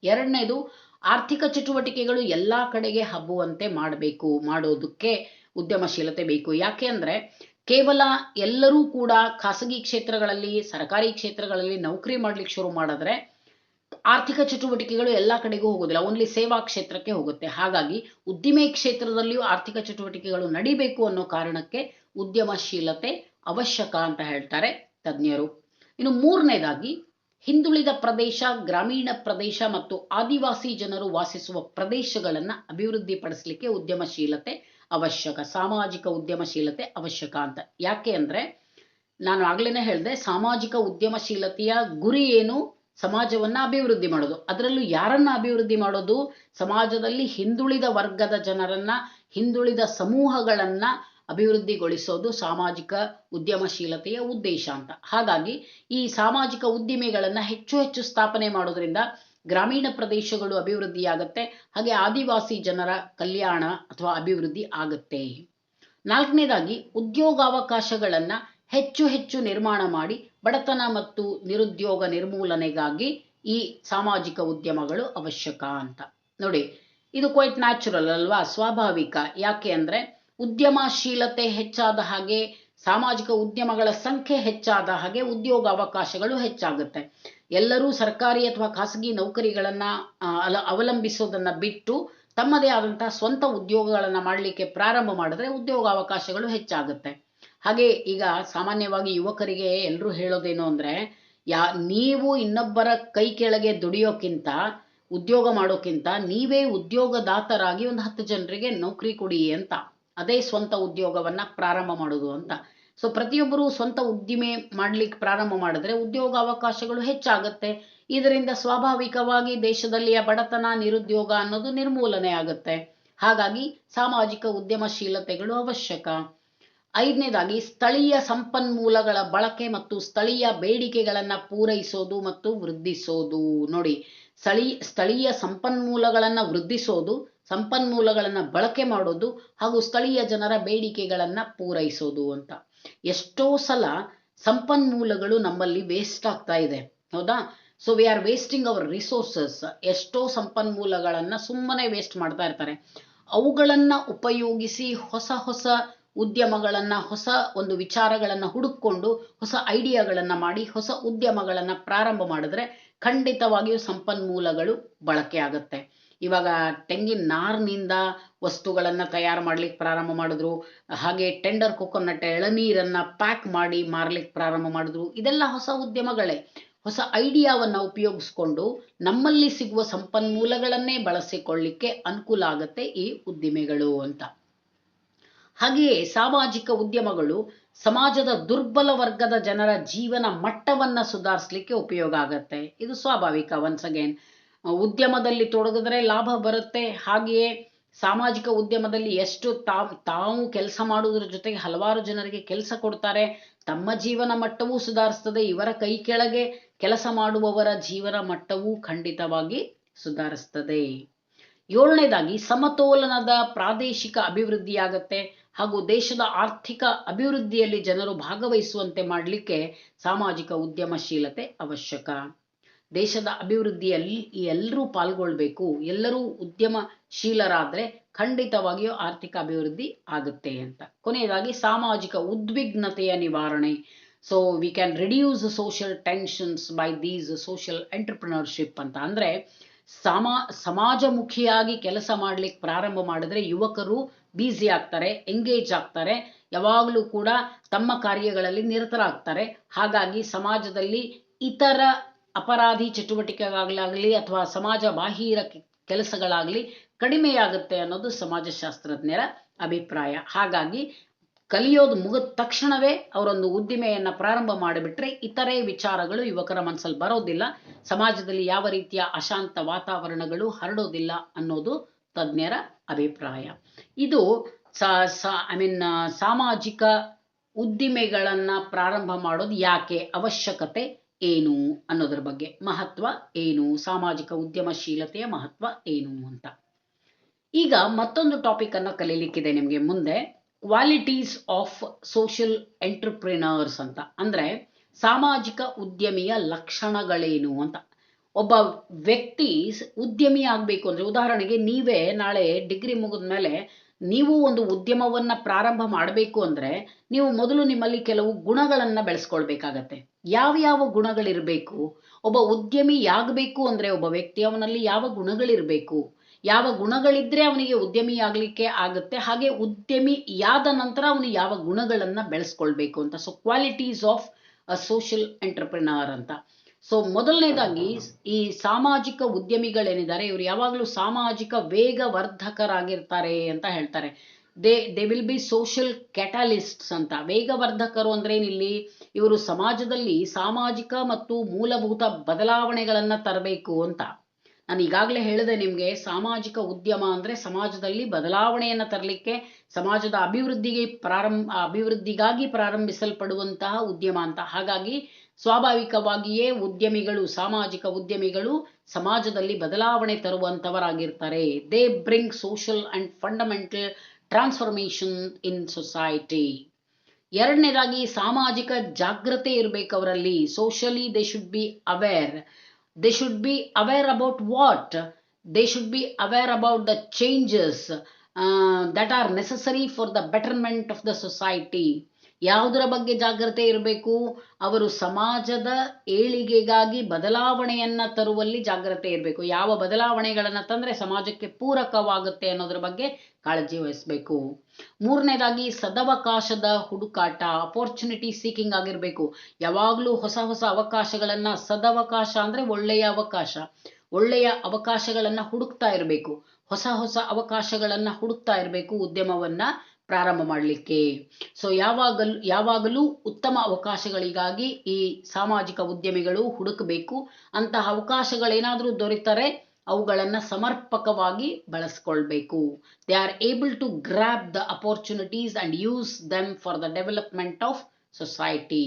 ಎರಡನೇದು, ಆರ್ಥಿಕ ಚಟುವಟಿಕೆಗಳು ಎಲ್ಲ ಕಡೆಗೆ ಹಬ್ಬುವಂತೆ ಮಾಡೋದಕ್ಕೆ ಉದ್ಯಮಶೀಲತೆ ಬೇಕು. ಯಾಕೆ ಅಂದರೆ ಕೇವಲ ಎಲ್ಲರೂ ಕೂಡ ಖಾಸಗಿ ಕ್ಷೇತ್ರಗಳಲ್ಲಿ, ಸರ್ಕಾರಿ ಕ್ಷೇತ್ರಗಳಲ್ಲಿ ನೌಕರಿ ಮಾಡ್ಲಿಕ್ಕೆ ಶುರು ಮಾಡಿದ್ರೆ ಆರ್ಥಿಕ ಚಟುವಟಿಕೆಗಳು ಎಲ್ಲ ಕಡೆಗೂ ಹೋಗೋದಿಲ್ಲ, ಓನ್ಲಿ ಸೇವಾ ಕ್ಷೇತ್ರಕ್ಕೆ ಹೋಗುತ್ತೆ. ಹಾಗಾಗಿ ಉದ್ದಿಮೆ ಕ್ಷೇತ್ರದಲ್ಲಿಯೂ ಆರ್ಥಿಕ ಚಟುವಟಿಕೆಗಳು ನಡಿಬೇಕು ಅನ್ನೋ ಕಾರಣಕ್ಕೆ ಉದ್ಯಮಶೀಲತೆ ಅವಶ್ಯಕ ಅಂತ ಹೇಳ್ತಾರೆ ತಜ್ಞರು. ಇನ್ನು ಮೂರನೇದಾಗಿ, ಹಿಂದುಳಿದ ಪ್ರದೇಶ, ಗ್ರಾಮೀಣ ಪ್ರದೇಶ ಮತ್ತು ಆದಿವಾಸಿ ಜನರು ವಾಸಿಸುವ ಪ್ರದೇಶಗಳನ್ನು ಅಭಿವೃದ್ಧಿಪಡಿಸಲಿಕ್ಕೆ ಉದ್ಯಮಶೀಲತೆ ಅವಶ್ಯಕ, ಸಾಮಾಜಿಕ ಉದ್ಯಮಶೀಲತೆ ಅವಶ್ಯಕ ಅಂತ. ಯಾಕೆ ಅಂದರೆ ನಾನು ಆಗ್ಲೇ ಹೇಳಿದೆ, ಸಾಮಾಜಿಕ ಉದ್ಯಮಶೀಲತೆಯ ಗುರಿ ಏನು? ಸಮಾಜವನ್ನು ಅಭಿವೃದ್ಧಿ ಮಾಡೋದು. ಅದರಲ್ಲೂ ಯಾರನ್ನ ಅಭಿವೃದ್ಧಿ ಮಾಡೋದು? ಸಮಾಜದಲ್ಲಿ ಹಿಂದುಳಿದ ವರ್ಗದ ಜನರನ್ನ, ಹಿಂದುಳಿದ ಸಮೂಹಗಳನ್ನು ಅಭಿವೃದ್ಧಿಗೊಳಿಸೋದು ಸಾಮಾಜಿಕ ಉದ್ಯಮಶೀಲತೆಯ ಉದ್ದೇಶ ಅಂತ. ಹಾಗಾಗಿ ಈ ಸಾಮಾಜಿಕ ಉದ್ದಿಮೆಗಳನ್ನು ಹೆಚ್ಚು ಹೆಚ್ಚು ಸ್ಥಾಪನೆ ಮಾಡೋದ್ರಿಂದ ಗ್ರಾಮೀಣ ಪ್ರದೇಶಗಳು ಅಭಿವೃದ್ಧಿಯಾಗುತ್ತೆ, ಹಾಗೆ ಆದಿವಾಸಿ ಜನರ ಕಲ್ಯಾಣ ಅಥವಾ ಅಭಿವೃದ್ಧಿ ಆಗುತ್ತೆ. ನಾಲ್ಕನೇದಾಗಿ, ಉದ್ಯೋಗಾವಕಾಶಗಳನ್ನು ಹೆಚ್ಚು ಹೆಚ್ಚು ನಿರ್ಮಾಣ ಮಾಡಿ ಬಡತನ ಮತ್ತು ನಿರುದ್ಯೋಗ ನಿರ್ಮೂಲನೆಗಾಗಿ ಈ ಸಾಮಾಜಿಕ ಉದ್ಯಮಗಳು ಅವಶ್ಯಕ ಅಂತ. ನೋಡಿ, ಇದು ಕ್ವೈಟ್ ನ್ಯಾಚುರಲ್ ಅಲ್ವಾ, ಸ್ವಾಭಾವಿಕ. ಯಾಕೆ ಅಂದರೆ ಉದ್ಯಮಶೀಲತೆ ಹೆಚ್ಚಾದ ಹಾಗೆ, ಸಾಮಾಜಿಕ ಉದ್ಯಮಗಳ ಸಂಖ್ಯೆ ಹೆಚ್ಚಾದ ಹಾಗೆ ಉದ್ಯೋಗಾವಕಾಶಗಳು ಹೆಚ್ಚಾಗುತ್ತೆ. ಎಲ್ಲರೂ ಸರ್ಕಾರಿ ಅಥವಾ ಖಾಸಗಿ ನೌಕರಿಗಳನ್ನು ಅವಲಂಬಿಸೋದನ್ನು ಬಿಟ್ಟು ತಮ್ಮದೇ ಆದಂತಹ ಸ್ವಂತ ಉದ್ಯೋಗಗಳನ್ನು ಮಾಡಲಿಕ್ಕೆ ಪ್ರಾರಂಭ ಮಾಡಿದ್ರೆ ಉದ್ಯೋಗಾವಕಾಶಗಳು ಹೆಚ್ಚಾಗುತ್ತೆ. ಹಾಗೆ ಈಗ ಸಾಮಾನ್ಯವಾಗಿ ಯುವಕರಿಗೆ ಎಲ್ಲರೂ ಹೇಳೋದೇನು ಅಂದರೆ, ನೀವು ಇನ್ನೊಬ್ಬರ ಕೈ ಕೆಳಗೆ ದುಡಿಯೋಕ್ಕಿಂತ, ಉದ್ಯೋಗ ಮಾಡೋಕ್ಕಿಂತ ನೀವೇ ಉದ್ಯೋಗದಾತರಾಗಿ ಒಂದು 10 ಜನರಿಗೆ ನೌಕರಿ ಕೊಡಿ ಅಂತ. ಅದೇ ಸ್ವಂತ ಉದ್ಯೋಗವನ್ನು ಪ್ರಾರಂಭ ಮಾಡೋದು ಅಂತ. ಸೊ ಪ್ರತಿಯೊಬ್ಬರು ಸ್ವಂತ ಉದ್ದಿಮೆ ಮಾಡಲಿಕ್ಕೆ ಪ್ರಾರಂಭ ಮಾಡಿದ್ರೆ ಉದ್ಯೋಗಾವಕಾಶಗಳು ಹೆಚ್ಚಾಗುತ್ತೆ. ಇದರಿಂದ ಸ್ವಾಭಾವಿಕವಾಗಿ ದೇಶದಲ್ಲಿಯ ಬಡತನ, ನಿರುದ್ಯೋಗ ಅನ್ನೋದು ನಿರ್ಮೂಲನೆ ಆಗುತ್ತೆ. ಹಾಗಾಗಿ ಸಾಮಾಜಿಕ ಉದ್ಯಮಶೀಲತೆಗಳು ಅವಶ್ಯಕ. ಐದನೇದಾಗಿ, ಸ್ಥಳೀಯ ಸಂಪನ್ಮೂಲಗಳ ಬಳಕೆ ಮತ್ತು ಸ್ಥಳೀಯ ಬೇಡಿಕೆಗಳನ್ನು ಪೂರೈಸೋದು ಮತ್ತು ವೃದ್ಧಿಸೋದು. ನೋಡಿ, ಸ್ಥಳೀಯ ಸಂಪನ್ಮೂಲಗಳನ್ನು ವೃದ್ಧಿಸೋದು, ಸಂಪನ್ಮೂಲಗಳನ್ನು ಬಳಕೆ ಮಾಡೋದು ಹಾಗೂ ಸ್ಥಳೀಯ ಜನರ ಬೇಡಿಕೆಗಳನ್ನು ಪೂರೈಸೋದು ಅಂತ. ಎಷ್ಟೋ ಸಲ ಸಂಪನ್ಮೂಲಗಳು ನಮ್ಮಲ್ಲಿ ವೇಸ್ಟ್ ಆಗ್ತಾ ಇದೆ, ಹೌದಾ? So we are wasting our resources. ಎಷ್ಟೋ ಸಂಪನ್ಮೂಲಗಳನ್ನು ಸುಮ್ಮನೆ ವೇಸ್ಟ್ ಮಾಡ್ತಾ ಇರ್ತಾರೆ. ಅವುಗಳನ್ನು ಉಪಯೋಗಿಸಿ ಹೊಸ ಹೊಸ ಉದ್ಯಮಗಳನ್ನು, ಹೊಸ ಒಂದು ವಿಚಾರಗಳನ್ನು ಹುಡುಕೊಂಡು ಹೊಸ ಐಡಿಯಾಗಳನ್ನು ಮಾಡಿ ಹೊಸ ಉದ್ಯಮಗಳನ್ನು ಪ್ರಾರಂಭ ಮಾಡಿದ್ರೆ ಖಂಡಿತವಾಗಿಯೂ ಸಂಪನ್ಮೂಲಗಳು ಬಳಕೆ ಆಗುತ್ತೆ. ಇವಾಗ ತೆಂಗಿನ ನಾರಿನಿಂದ ವಸ್ತುಗಳನ್ನು ತಯಾರು ಮಾಡ್ಲಿಕ್ಕೆ ಪ್ರಾರಂಭ ಮಾಡಿದ್ರು, ಹಾಗೆ ಟೆಂಡರ್ ಕೊಕೊನಟ್ ಎಳನೀರನ್ನು ಪ್ಯಾಕ್ ಮಾಡಿ ಮಾರ್ಲಿಕ್ಕೆ ಪ್ರಾರಂಭ ಮಾಡಿದ್ರು. ಇದೆಲ್ಲ ಹೊಸ ಉದ್ಯಮಗಳೇ. ಹೊಸ ಐಡಿಯಾವನ್ನು ಉಪಯೋಗಿಸ್ಕೊಂಡು ನಮ್ಮಲ್ಲಿ ಸಿಗುವ ಸಂಪನ್ಮೂಲಗಳನ್ನೇ ಬಳಸಿಕೊಳ್ಳಿಕ್ಕೆ ಅನುಕೂಲ ಆಗುತ್ತೆ ಈ ಉದ್ದಿಮೆಗಳು ಅಂತ. ಹಾಗೆಯೇ ಸಾಮಾಜಿಕ ಉದ್ಯಮಗಳು ಸಮಾಜದ ದುರ್ಬಲ ವರ್ಗದ ಜನರ ಜೀವನ ಮಟ್ಟವನ್ನು ಸುಧಾರಿಸಲಿಕ್ಕೆ ಉಪಯೋಗ ಆಗುತ್ತೆ. ಇದು ಸ್ವಾಭಾವಿಕ. ಒನ್ಸ್ ಅಗೇನ್, ಉದ್ಯಮದಲ್ಲಿ ತೊಡಗಿದ್ರೆ ಲಾಭ ಬರುತ್ತೆ. ಹಾಗೆಯೇ ಸಾಮಾಜಿಕ ಉದ್ಯಮದಲ್ಲಿ ಎಷ್ಟು ತಾವು ಕೆಲಸ ಮಾಡುವುದರ ಜೊತೆಗೆ ಹಲವಾರು ಜನರಿಗೆ ಕೆಲಸ ಕೊಡ್ತಾರೆ. ತಮ್ಮ ಜೀವನ ಮಟ್ಟವೂ ಸುಧಾರಿಸ್ತದೆ. ಇವರ ಕೈ ಕೆಳಗೆ ಕೆಲಸ ಮಾಡುವವರ ಜೀವನ ಮಟ್ಟವೂ ಖಂಡಿತವಾಗಿ ಸುಧಾರಿಸ್ತದೆ. 7ನೇದಾಗಿ ಸಮತೋಲನದ ಪ್ರಾದೇಶಿಕ ಅಭಿವೃದ್ಧಿಯಾಗತ್ತೆ ಹಾಗೂ ದೇಶದ ಆರ್ಥಿಕ ಅಭಿವೃದ್ಧಿಯಲ್ಲಿ ಜನರು ಭಾಗವಹಿಸುವಂತೆ ಮಾಡಲಿಕ್ಕೆ ಸಾಮಾಜಿಕ ಉದ್ಯಮಶೀಲತೆ ಅವಶ್ಯಕ. ದೇಶದ ಅಭಿವೃದ್ಧಿಯಲ್ಲಿ ಎಲ್ಲರೂ ಪಾಲ್ಗೊಳ್ಬೇಕು. ಎಲ್ಲರೂ ಉದ್ಯಮಶೀಲರಾದರೆ ಖಂಡಿತವಾಗಿಯೂ ಆರ್ಥಿಕ ಅಭಿವೃದ್ಧಿ ಆಗುತ್ತೆ ಅಂತ. ಕೊನೆಯದಾಗಿ ಸಾಮಾಜಿಕ ಉದ್ವಿಗ್ನತೆಯ ನಿವಾರಣೆ. So we can reduce social tensions by these social entrepreneurship ಅಂತ. ಅಂದರೆ ಸಮಾಜಮುಖಿಯಾಗಿ ಕೆಲಸ ಮಾಡ್ಲಿಕ್ಕೆ ಪ್ರಾರಂಭ ಮಾಡಿದ್ರೆ ಯುವಕರು ಬ್ಯುಸಿ ಆಗ್ತಾರೆ, ಎಂಗೇಜ್ ಆಗ್ತಾರೆ, ಯಾವಾಗಲೂ ಕೂಡ ತಮ್ಮ ಕಾರ್ಯಗಳಲ್ಲಿ ನಿರತರಾಗ್ತಾರೆ. ಹಾಗಾಗಿ ಸಮಾಜದಲ್ಲಿ ಇತರ ಅಪರಾಧಿ ಚಟುವಟಿಕೆಗಳಾಗಲಿ ಅಥವಾ ಸಮಾಜ ಬಾಹಿರ ಕೆಲಸಗಳಾಗಲಿ ಕಡಿಮೆಯಾಗುತ್ತೆ ಅನ್ನೋದು ಸಮಾಜಶಾಸ್ತ್ರಜ್ಞರ ಅಭಿಪ್ರಾಯ. ಹಾಗಾಗಿ ಕಲಿಯೋದು ಮುಗಿದ ತಕ್ಷಣವೇ ಅವರೊಂದು ಉದ್ದಿಮೆಯನ್ನು ಪ್ರಾರಂಭ ಮಾಡಿಬಿಟ್ರೆ ಇತರೆ ವಿಚಾರಗಳು ಯುವಕರ ಮನಸ್ಸಲ್ಲಿ ಬರೋದಿಲ್ಲ, ಸಮಾಜದಲ್ಲಿ ಯಾವ ರೀತಿಯ ಅಶಾಂತ ವಾತಾವರಣಗಳು ಹರಡೋದಿಲ್ಲ ಅನ್ನೋದು ತಜ್ಞರ ಅಭಿಪ್ರಾಯ. ಇದು ಸಾಮಾಜಿಕ ಉದ್ದಿಮೆಗಳನ್ನು ಪ್ರಾರಂಭ ಮಾಡೋದು ಯಾಕೆ, ಅವಶ್ಯಕತೆ ಏನು ಅನ್ನೋದ್ರ ಬಗ್ಗೆ, ಮಹತ್ವ ಏನು, ಸಾಮಾಜಿಕ ಉದ್ಯಮಶೀಲತೆಯ ಮಹತ್ವ ಏನು ಅಂತ. ಈಗ ಮತ್ತೊಂದು ಟಾಪಿಕ್ ಅನ್ನು ಕಲೀಲಿಕ್ಕಿದೆ ನಿಮಗೆ ಮುಂದೆ, ಕ್ವಾಲಿಟೀಸ್ ಆಫ್ ಸೋಷಿಯಲ್ ಎಂಟರ್ಪ್ರಿನರ್ಸ್ ಅಂತ. ಅಂದರೆ ಸಾಮಾಜಿಕ ಉದ್ಯಮಿಯ ಲಕ್ಷಣಗಳೇನು ಅಂತ. ಒಬ್ಬ ವ್ಯಕ್ತಿ ಉದ್ಯಮಿ ಆಗಬೇಕು ಅಂದರೆ, ಉದಾಹರಣೆಗೆ ನೀವೇ ನಾಳೆ ಡಿಗ್ರಿ ಮುಗಿದ ಮೇಲೆ ನೀವು ಒಂದು ಉದ್ಯಮವನ್ನು ಪ್ರಾರಂಭ ಮಾಡಬೇಕು ಅಂದರೆ ನೀವು ಮೊದಲು ನಿಮ್ಮಲ್ಲಿ ಕೆಲವು ಗುಣಗಳನ್ನು ಬೆಳೆಸ್ಕೊಳ್ಬೇಕಾಗತ್ತೆ. ಯಾವ ಗುಣಗಳಿರಬೇಕು? ಒಬ್ಬ ಉದ್ಯಮಿ ಆಗಬೇಕು ಅಂದರೆ ಒಬ್ಬ ವ್ಯಕ್ತಿ ಅವನಲ್ಲಿ ಯಾವ ಗುಣಗಳಿರಬೇಕು, ಯಾವ ಗುಣಗಳಿದ್ರೆ ಅವನಿಗೆ ಉದ್ಯಮಿ ಆಗಲಿಕ್ಕೆ ಆಗುತ್ತೆ, ಹಾಗೆ ಉದ್ಯಮಿ ಯಾದ ನಂತರ ಅವನು ಯಾವ ಗುಣಗಳನ್ನು ಬೆಳೆಸ್ಕೊಳ್ಬೇಕು ಅಂತ. So qualities of a social entrepreneur ಅಂತ. ಸೊ ಮೊದಲನೇದಾಗಿ ಈ ಸಾಮಾಜಿಕ ಉದ್ಯಮಿಗಳೇನಿದ್ದಾರೆ ಇವರು ಯಾವಾಗಲೂ ಸಾಮಾಜಿಕ ವೇಗವರ್ಧಕರಾಗಿರ್ತಾರೆ ಅಂತ ಹೇಳ್ತಾರೆ. ದೇ ವಿಲ್ ಬಿ ಸೋಷಿಯಲ್ ಕ್ಯಾಟಲಿಸ್ಟ್ಸ್ ಅಂತ. ವೇಗವರ್ಧಕರು ಅಂದ್ರೆ ಏನಿಲ್ಲಿ, ಇವರು ಸಮಾಜದಲ್ಲಿ ಸಾಮಾಜಿಕ ಮತ್ತು ಮೂಲಭೂತ ಬದಲಾವಣೆಗಳನ್ನು ತರಬೇಕು ಅಂತ. ನಾನು ಈಗಾಗಲೇ ಹೇಳಿದೆ ನಿಮಗೆ, ಸಾಮಾಜಿಕ ಉದ್ಯಮ ಅಂದರೆ ಸಮಾಜದಲ್ಲಿ ಬದಲಾವಣೆಯನ್ನು ತರಲಿಕ್ಕೆ, ಸಮಾಜದ ಅಭಿವೃದ್ಧಿಗಾಗಿ ಪ್ರಾರಂಭಿಸಲ್ಪಡುವಂತಹ ಉದ್ಯಮ ಅಂತ. ಹಾಗಾಗಿ ಸ್ವಾಭಾವಿಕವಾಗಿಯೇ ಸಾಮಾಜಿಕ ಉದ್ಯಮಿಗಳು ಸಮಾಜದಲ್ಲಿ ಬದಲಾವಣೆ ತರುವಂಥವರಾಗಿರ್ತಾರೆ. They bring social and fundamental transformation in society. 2ನೇದಾಗಿ ಸಾಮಾಜಿಕ ಜಾಗೃತಿ ಇರಬೇಕು ಅವರಲ್ಲಿ. Socially they should be aware. They should be aware about what? They should be aware about the changes that are necessary for the betterment of the society. ಯಾವುದರ ಬಗ್ಗೆ ಜಾಗೃತಿ ಇರಬೇಕು? ಅವರು ಸಮಾಜದ ಏಳಿಗೆಗಾಗಿ ಬದಲಾವಣೆಯನ್ನು ತರುವಲ್ಲಿ ಜಾಗೃತಿ ಇರಬೇಕು. ಯಾವ ಬದಲಾವಣೆಗಳನ್ನು ತಂದರೆ ಸಮಾಜಕ್ಕೆ ಪೂರಕವಾಗುತ್ತೆ ಅನ್ನೋದ್ರ ಬಗ್ಗೆ ಕಾಳಜಿ ವಹಿಸಬೇಕು. 3ನೇದಾಗಿ ಸದವಕಾಶದ ಹುಡುಕಾಟ, ಅಪರ್ಚುನಿಟಿ ಸೀಕಿಂಗ್ ಆಗಿರಬೇಕು. ಯಾವಾಗಲೂ ಹೊಸ ಅವಕಾಶಗಳನ್ನು, ಸದವಕಾಶ ಅಂದರೆ ಒಳ್ಳೆಯ ಅವಕಾಶಗಳನ್ನು ಹುಡುಕ್ತಾ ಇರಬೇಕು. ಹೊಸ ಅವಕಾಶಗಳನ್ನು ಹುಡುಕ್ತಾ ಇರಬೇಕು ಉದ್ಯಮವನ್ನು ಪ್ರಾರಂಭ ಮಾಡಲಿಕ್ಕೆ. ಸೊ ಯಾವಾಗಲೂ ಉತ್ತಮ ಅವಕಾಶಗಳಿಗಾಗಿ ಈ ಸಾಮಾಜಿಕ ಉದ್ಯಮಿಗಳು ಹುಡುಕಬೇಕು. ಅಂತಹ ಅವಕಾಶಗಳೇನಾದರೂ ದೊರೆತರೆ ಅವುಗಳನ್ನು ಸಮರ್ಪಕವಾಗಿ ಬಳಸ್ಕೊಳ್ಬೇಕು. They are able to grab the opportunities and use them for the development of society.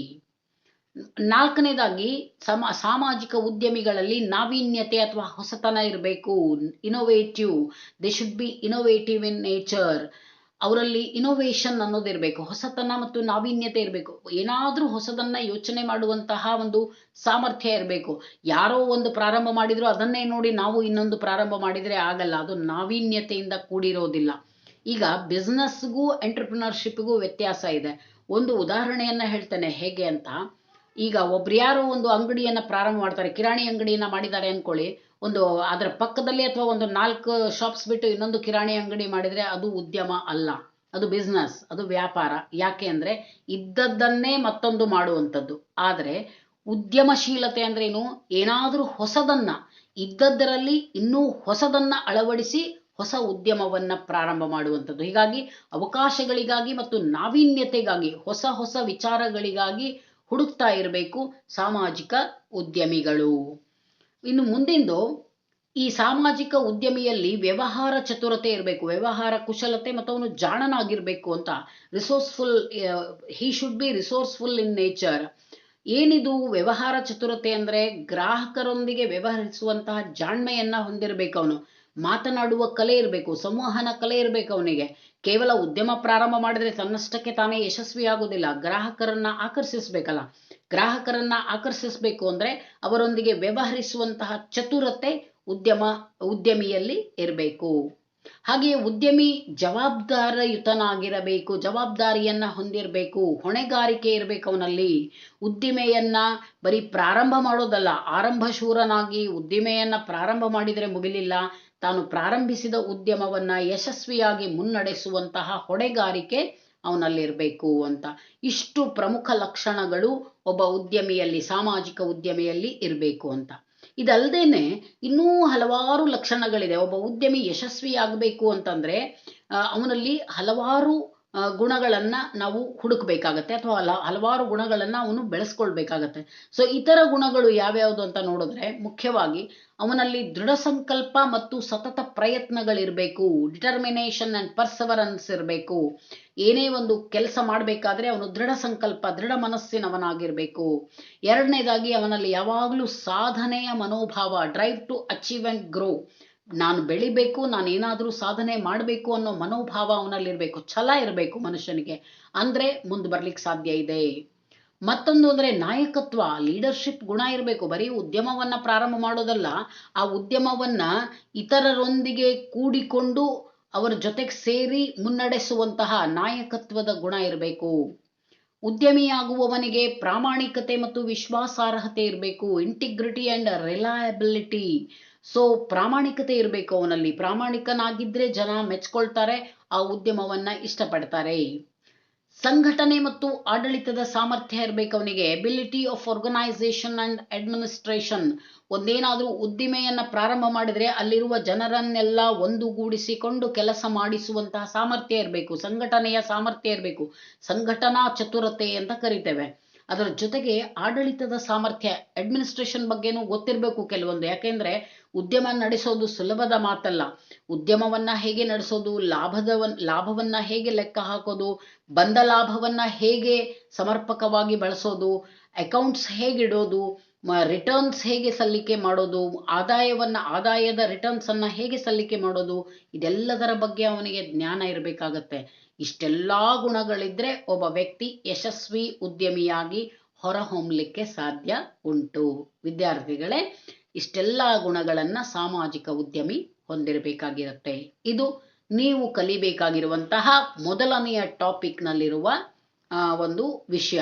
4ನೇದಾಗಿ ಸಾಮಾಜಿಕ ಉದ್ಯಮಿಗಳಲ್ಲಿ ನಾವೀನ್ಯತೆ ಅಥವಾ ಹೊಸತನ ಇರಬೇಕು. Innovative. They should be innovative in nature. ಅವರಲ್ಲಿ ಇನೋವೇಷನ್ ಅನ್ನೋದಿರಬೇಕು, ಹೊಸತನ ಮತ್ತು ನಾವೀನ್ಯತೆ ಇರಬೇಕು. ಏನಾದರೂ ಹೊಸದನ್ನ ಯೋಚನೆ ಮಾಡುವಂತಹ ಒಂದು ಸಾಮರ್ಥ್ಯ ಇರಬೇಕು. ಯಾರೋ ಒಂದು ಪ್ರಾರಂಭ ಮಾಡಿದ್ರು ಅದನ್ನೇ ನೋಡಿ ನಾವು ಇನ್ನೊಂದು ಪ್ರಾರಂಭ ಮಾಡಿದರೆ ಆಗಲ್ಲ, ಅದು ನಾವೀನ್ಯತೆಯಿಂದ ಕೂಡಿರೋದಿಲ್ಲ. ಈಗ ಬಿಸ್ನೆಸ್ಗೂ ಎಂಟರ್ಪ್ರಿನರ್ಶಿಪ್ಗೂ ವ್ಯತ್ಯಾಸ ಇದೆ. ಒಂದು ಉದಾಹರಣೆಯನ್ನು ಹೇಳ್ತೇನೆ ಹೇಗೆ ಅಂತ. ಈಗ ಯಾರೋ ಒಂದು ಅಂಗಡಿಯನ್ನು ಪ್ರಾರಂಭ ಮಾಡ್ತಾರೆ, ಕಿರಾಣಿ ಅಂಗಡಿಯನ್ನು ಮಾಡಿದ್ದಾರೆ ಅಂದ್ಕೊಳ್ಳಿ. ಅದರ ಪಕ್ಕದಲ್ಲಿ ಅಥವಾ ಒಂದು 4 ಶಾಪ್ಸ್ ಬಿಟ್ಟು ಇನ್ನೊಂದು ಕಿರಾಣಿ ಅಂಗಡಿ ಮಾಡಿದರೆ ಅದು ಉದ್ಯಮ ಅಲ್ಲ, ಅದು ಬಿಸ್ನೆಸ್, ಅದು ವ್ಯಾಪಾರ. ಯಾಕೆ ಅಂದರೆ ಇದ್ದದ್ದನ್ನೇ ಮತ್ತೊಂದು ಮಾಡುವಂಥದ್ದು. ಆದರೆ ಉದ್ಯಮಶೀಲತೆ ಅಂದ್ರೇನು? ಏನಾದರೂ ಹೊಸದನ್ನ ಇದ್ದದ್ದರಲ್ಲಿ ಇನ್ನೂ ಹೊಸದನ್ನ ಅಳವಡಿಸಿ ಹೊಸ ಉದ್ಯಮವನ್ನು ಪ್ರಾರಂಭ ಮಾಡುವಂಥದ್ದು. ಹೀಗಾಗಿ ಅವಕಾಶಗಳಿಗಾಗಿ ಮತ್ತು ನಾವೀನ್ಯತೆಗಾಗಿ ಹೊಸ ವಿಚಾರಗಳಿಗಾಗಿ ಹುಡುಕ್ತಾ ಇರಬೇಕು ಸಾಮಾಜಿಕ ಉದ್ಯಮಿಗಳು. ಇನ್ನು ಮುಂದಿಂದು ಈ ಸಾಮಾಜಿಕ ಉದ್ಯಮಿಯಲ್ಲಿ ವ್ಯವಹಾರ ಚತುರತೆ ಇರಬೇಕು, ವ್ಯವಹಾರ ಕುಶಲತೆ ಮತ್ತು ಅವನು ಜಾಣನಾಗಿರ್ಬೇಕು ಅಂತ. Resourceful, he should be resourceful in nature. ಏನಿದು ವ್ಯವಹಾರ ಚತುರತೆ ಅಂದ್ರೆ ಗ್ರಾಹಕರೊಂದಿಗೆ ವ್ಯವಹರಿಸುವಂತಹ ಜಾಣ್ಮೆಯನ್ನ ಹೊಂದಿರಬೇಕು ಅವನು. ಮಾತನಾಡುವ ಕಲೆ ಇರಬೇಕು, ಸಂವಹನ ಕಲೆ ಇರಬೇಕು ಅವನಿಗೆ. ಕೇವಲ ಉದ್ಯಮ ಪ್ರಾರಂಭ ಮಾಡಿದ್ರೆ ತನ್ನಷ್ಟಕ್ಕೆ ತಾನೇ ಯಶಸ್ವಿ ಆಗುವುದಿಲ್ಲ. ಗ್ರಾಹಕರನ್ನ ಆಕರ್ಷಿಸಬೇಕಲ್ಲ. ಗ್ರಾಹಕರನ್ನ ಆಕರ್ಷಿಸಬೇಕು ಅಂದ್ರೆ ಅವರೊಂದಿಗೆ ವ್ಯವಹರಿಸುವಂತಹ ಚತುರತೆ ಉದ್ಯಮಿಯಲ್ಲಿ ಇರಬೇಕು. ಹಾಗೆಯೇ ಉದ್ಯಮಿ ಜವಾಬ್ದಾರಿಯುತನಾಗಿರಬೇಕು, ಜವಾಬ್ದಾರಿಯನ್ನ ಹೊಂದಿರಬೇಕು, ಹೊಣೆಗಾರಿಕೆ ಇರಬೇಕು ಅವನಲ್ಲಿ. ಉದ್ದಿಮೆಯನ್ನ ಬರೀ ಪ್ರಾರಂಭ ಮಾಡೋದಲ್ಲ, ಆರಂಭಶೂರನಾಗಿ ಉದ್ದಿಮೆಯನ್ನ ಪ್ರಾರಂಭ ಮಾಡಿದರೆ ಮುಗಿಲಿಲ್ಲ, ತಾನು ಪ್ರಾರಂಭಿಸಿದ ಉದ್ಯಮವನ್ನ ಯಶಸ್ವಿಯಾಗಿ ಮುನ್ನಡೆಸುವಂತಹ ಹೊಣೆಗಾರಿಕೆ ಅವನಲ್ಲಿರಬೇಕು ಅಂತ. ಇಷ್ಟು ಪ್ರಮುಖ ಲಕ್ಷಣಗಳು ಒಬ್ಬ ಉದ್ಯಮಿಯಲ್ಲಿ, ಸಾಮಾಜಿಕ ಉದ್ಯಮಿಯಲ್ಲಿ ಇರಬೇಕು ಅಂತ. ಇದಲ್ದೇನೆ ಇನ್ನೂ ಹಲವಾರು ಲಕ್ಷಣಗಳಿದೆ. ಒಬ್ಬ ಉದ್ಯಮಿ ಯಶಸ್ವಿಯಾಗಬೇಕು ಅಂತಂದ್ರೆ ಅವನಲ್ಲಿ ಹಲವಾರು ಗುಣಗಳನ್ನ ನಾವು ಹುಡುಕ್ಬೇಕಾಗತ್ತೆ, ಅಥವಾ ಹಲವಾರು ಗುಣಗಳನ್ನ ಅವನು ಬೆಳೆಸ್ಕೊಳ್ಬೇಕಾಗತ್ತೆ. ಸೊ ಇತರ ಗುಣಗಳು ಯಾವ್ಯಾವುದು ಅಂತ ನೋಡಿದ್ರೆ, ಮುಖ್ಯವಾಗಿ ಅವನಲ್ಲಿ ದೃಢ ಸಂಕಲ್ಪ ಮತ್ತು ಸತತ ಪ್ರಯತ್ನಗಳಿರಬೇಕು. ಡಿಟರ್ಮಿನೇಷನ್ ಅಂಡ್ ಪರ್ಸವರೆನ್ಸ್ ಇರಬೇಕು. ಏನೇ ಒಂದು ಕೆಲಸ ಮಾಡಬೇಕಾದ್ರೆ ಅವನು ದೃಢ ಸಂಕಲ್ಪ, ದೃಢ ಮನಸ್ಸಿನವನಾಗಿರ್ಬೇಕು. ಎರಡನೇದಾಗಿ ಅವನಲ್ಲಿ ಯಾವಾಗಲೂ ಸಾಧನೆಯ ಮನೋಭಾವ, drive to achieve and grow. ನಾನು ಬೆಳಿಬೇಕು, ನಾನು ಏನಾದರೂ ಸಾಧನೆ ಮಾಡಬೇಕು ಅನ್ನೋ ಮನೋಭಾವ ಅವನಲ್ಲಿರ್ಬೇಕು, ಛಲ ಇರಬೇಕು ಮನುಷ್ಯನಿಗೆ. ಅಂದ್ರೆ ಮುಂದೆ ಬರ್ಲಿಕ್ಕೆ ಸಾಧ್ಯ ಇದೆ. ಮತ್ತೊಂದು ಅಂದ್ರೆ ನಾಯಕತ್ವ, ಲೀಡರ್ಶಿಪ್ ಗುಣ ಇರಬೇಕು. ಬರೀ ಉದ್ಯಮವನ್ನ ಪ್ರಾರಂಭ ಮಾಡೋದಲ್ಲ, ಆ ಉದ್ಯಮವನ್ನ ಇತರರೊಂದಿಗೆ ಕೂಡಿಕೊಂಡು ಅವರ ಜೊತೆಗೆ ಸೇರಿ ಮುನ್ನಡೆಸುವಂತಹ ನಾಯಕತ್ವದ ಗುಣ ಇರಬೇಕು. ಉದ್ಯಮಿಯಾಗುವವನಿಗೆ ಪ್ರಾಮಾಣಿಕತೆ ಮತ್ತು ವಿಶ್ವಾಸಾರ್ಹತೆ ಇರಬೇಕು. Integrity and reliability. ಸೊ ಪ್ರಾಮಾಣಿಕತೆ ಇರಬೇಕು ಅವನಲ್ಲಿ. ಪ್ರಾಮಾಣಿಕನಾಗಿದ್ರೆ ಜನ ಮೆಚ್ಕೊಳ್ತಾರೆ, ಆ ಉದ್ಯಮವನ್ನ ಇಷ್ಟಪಡ್ತಾರೆ. ಸಂಘಟನೆ ಮತ್ತು ಆಡಳಿತದ ಸಾಮರ್ಥ್ಯ ಇರಬೇಕು ಅವನಿಗೆ. Ability of organisation and administration. ಒಂದೇನಾದ್ರೂ ಉದ್ದಿಮೆಯನ್ನ ಪ್ರಾರಂಭ ಮಾಡಿದ್ರೆ ಅಲ್ಲಿರುವ ಜನರನ್ನೆಲ್ಲ ಒಂದುಗೂಡಿಸಿಕೊಂಡು ಕೆಲಸ ಮಾಡಿಸುವಂತಹ ಸಾಮರ್ಥ್ಯ ಇರಬೇಕು. ಸಂಘಟನೆಯ ಸಾಮರ್ಥ್ಯ ಇರಬೇಕು. ಸಂಘಟನಾ ಚತುರತೆ ಅಂತ ಕರಿತೇವೆ. ಅದರ ಜೊತೆಗೆ ಆಡಳಿತದ ಸಾಮರ್ಥ್ಯ, ಅಡ್ಮಿನಿಸ್ಟ್ರೇಷನ್ ಬಗ್ಗೆನೂ ಗೊತ್ತಿರಬೇಕು ಕೆಲವೊಂದು. ಯಾಕೆಂದ್ರೆ ಉದ್ಯಮ ನಡೆಸೋದು ಸುಲಭದ ಮಾತಲ್ಲ. ಉದ್ಯಮವನ್ನ ಹೇಗೆ ನಡೆಸೋದು, ಲಾಭವನ್ನ ಹೇಗೆ ಲೆಕ್ಕ ಹಾಕೋದು, ಬಂದ ಲಾಭವನ್ನ ಹೇಗೆ ಸಮರ್ಪಕವಾಗಿ ಬಳಸೋದು, ಅಕೌಂಟ್ಸ್ ಹೇಗಿಡೋದು, ರಿಟರ್ನ್ಸ್ ಹೇಗೆ ಸಲ್ಲಿಕೆ ಮಾಡೋದು, ಆದಾಯದ ರಿಟರ್ನ್ಸ್ ಅನ್ನ ಹೇಗೆ ಸಲ್ಲಿಕೆ ಮಾಡೋದು, ಇದೆಲ್ಲದರ ಬಗ್ಗೆ ಅವನಿಗೆ ಜ್ಞಾನ ಇರಬೇಕಾಗತ್ತೆ. ಇಷ್ಟೆಲ್ಲಾ ಗುಣಗಳಿದ್ರೆ ಒಬ್ಬ ವ್ಯಕ್ತಿ ಯಶಸ್ವಿ ಉದ್ಯಮಿಯಾಗಿ ಹೊರಹೊಮ್ಮಲಿಕ್ಕೆ ಸಾಧ್ಯ ಉಂಟು. ವಿದ್ಯಾರ್ಥಿಗಳೇ, ಇಷ್ಟೆಲ್ಲ ಗುಣಗಳನ್ನ ಸಾಮಾಜಿಕ ಉದ್ಯಮಿ ಹೊಂದಿರಬೇಕಾಗಿರುತ್ತೆ. ಇದು ನೀವು ಕಲಿಬೇಕಾಗಿರುವಂತಹ ಮೊದಲನೆಯ ಟಾಪಿಕ್ ನಲ್ಲಿರುವ ಒಂದು ವಿಷಯ.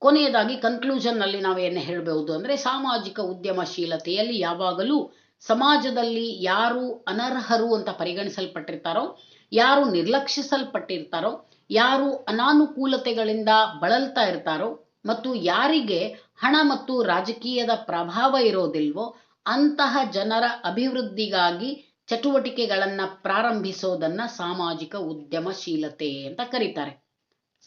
ಕೊನೆಯದಾಗಿ ಕನ್ಕ್ಲೂಷನ್ ನಲ್ಲಿ ನಾವೇನು ಹೇಳಬಹುದು ಅಂದ್ರೆ, ಸಾಮಾಜಿಕ ಉದ್ಯಮಶೀಲತೆಯಲ್ಲಿ ಯಾವಾಗಲೂ ಸಮಾಜದಲ್ಲಿ ಯಾರು ಅನರ್ಹರು ಅಂತ ಪರಿಗಣಿಸಲ್ಪಟ್ಟಿರ್ತಾರೋ, ಯಾರು ನಿರ್ಲಕ್ಷಿಸಲ್ಪಟ್ಟಿರ್ತಾರೋ, ಯಾರು ಅನಾನುಕೂಲತೆಗಳಿಂದ ಬಳಲ್ತಾ ಇರ್ತಾರೋ, ಮತ್ತು ಯಾರಿಗೆ ಹಣ ಮತ್ತು ರಾಜಕೀಯದ ಪ್ರಭಾವ ಇರೋದಿಲ್ವೋ ಅಂತಹ ಜನರ ಅಭಿವೃದ್ಧಿಗಾಗಿ ಚಟುವಟಿಕೆಗಳನ್ನ ಪ್ರಾರಂಭಿಸೋದನ್ನ ಸಾಮಾಜಿಕ ಉದ್ಯಮಶೀಲತೆ ಅಂತ ಕರೀತಾರೆ.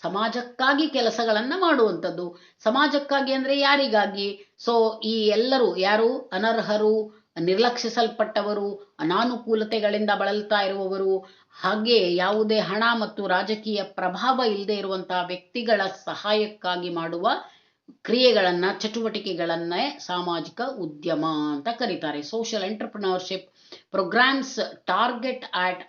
ಸಮಾಜಕ್ಕಾಗಿ ಕೆಲಸಗಳನ್ನ ಮಾಡುವಂಥದ್ದು. ಸಮಾಜಕ್ಕಾಗಿ ಅಂದ್ರೆ ಯಾರಿಗಾಗಿ? ಸೊ ಈ ಎಲ್ಲರೂ ಯಾರು ಅನರ್ಹರು, ನಿರ್ಲಕ್ಷಿಸಲ್ಪಟ್ಟವರು, ಅನಾನುಕೂಲತೆಗಳಿಂದ ಬಳಲ್ತಾ ಇರುವವರು, ಹಾಗೆ ಯಾವುದೇ ಹಣ ಮತ್ತು ರಾಜಕೀಯ ಪ್ರಭಾವ ಇಲ್ಲದೆ ಇರುವಂತಹ ವ್ಯಕ್ತಿಗಳ ಸಹಾಯಕ್ಕಾಗಿ ಮಾಡುವ ಕ್ರಿಯೆಗಳನ್ನ, ಚಟುವಟಿಕೆಗಳನ್ನೇ ಸಾಮಾಜಿಕ ಉದ್ಯಮ ಅಂತ ಕರೀತಾರೆ. Social entrepreneurship programmes target at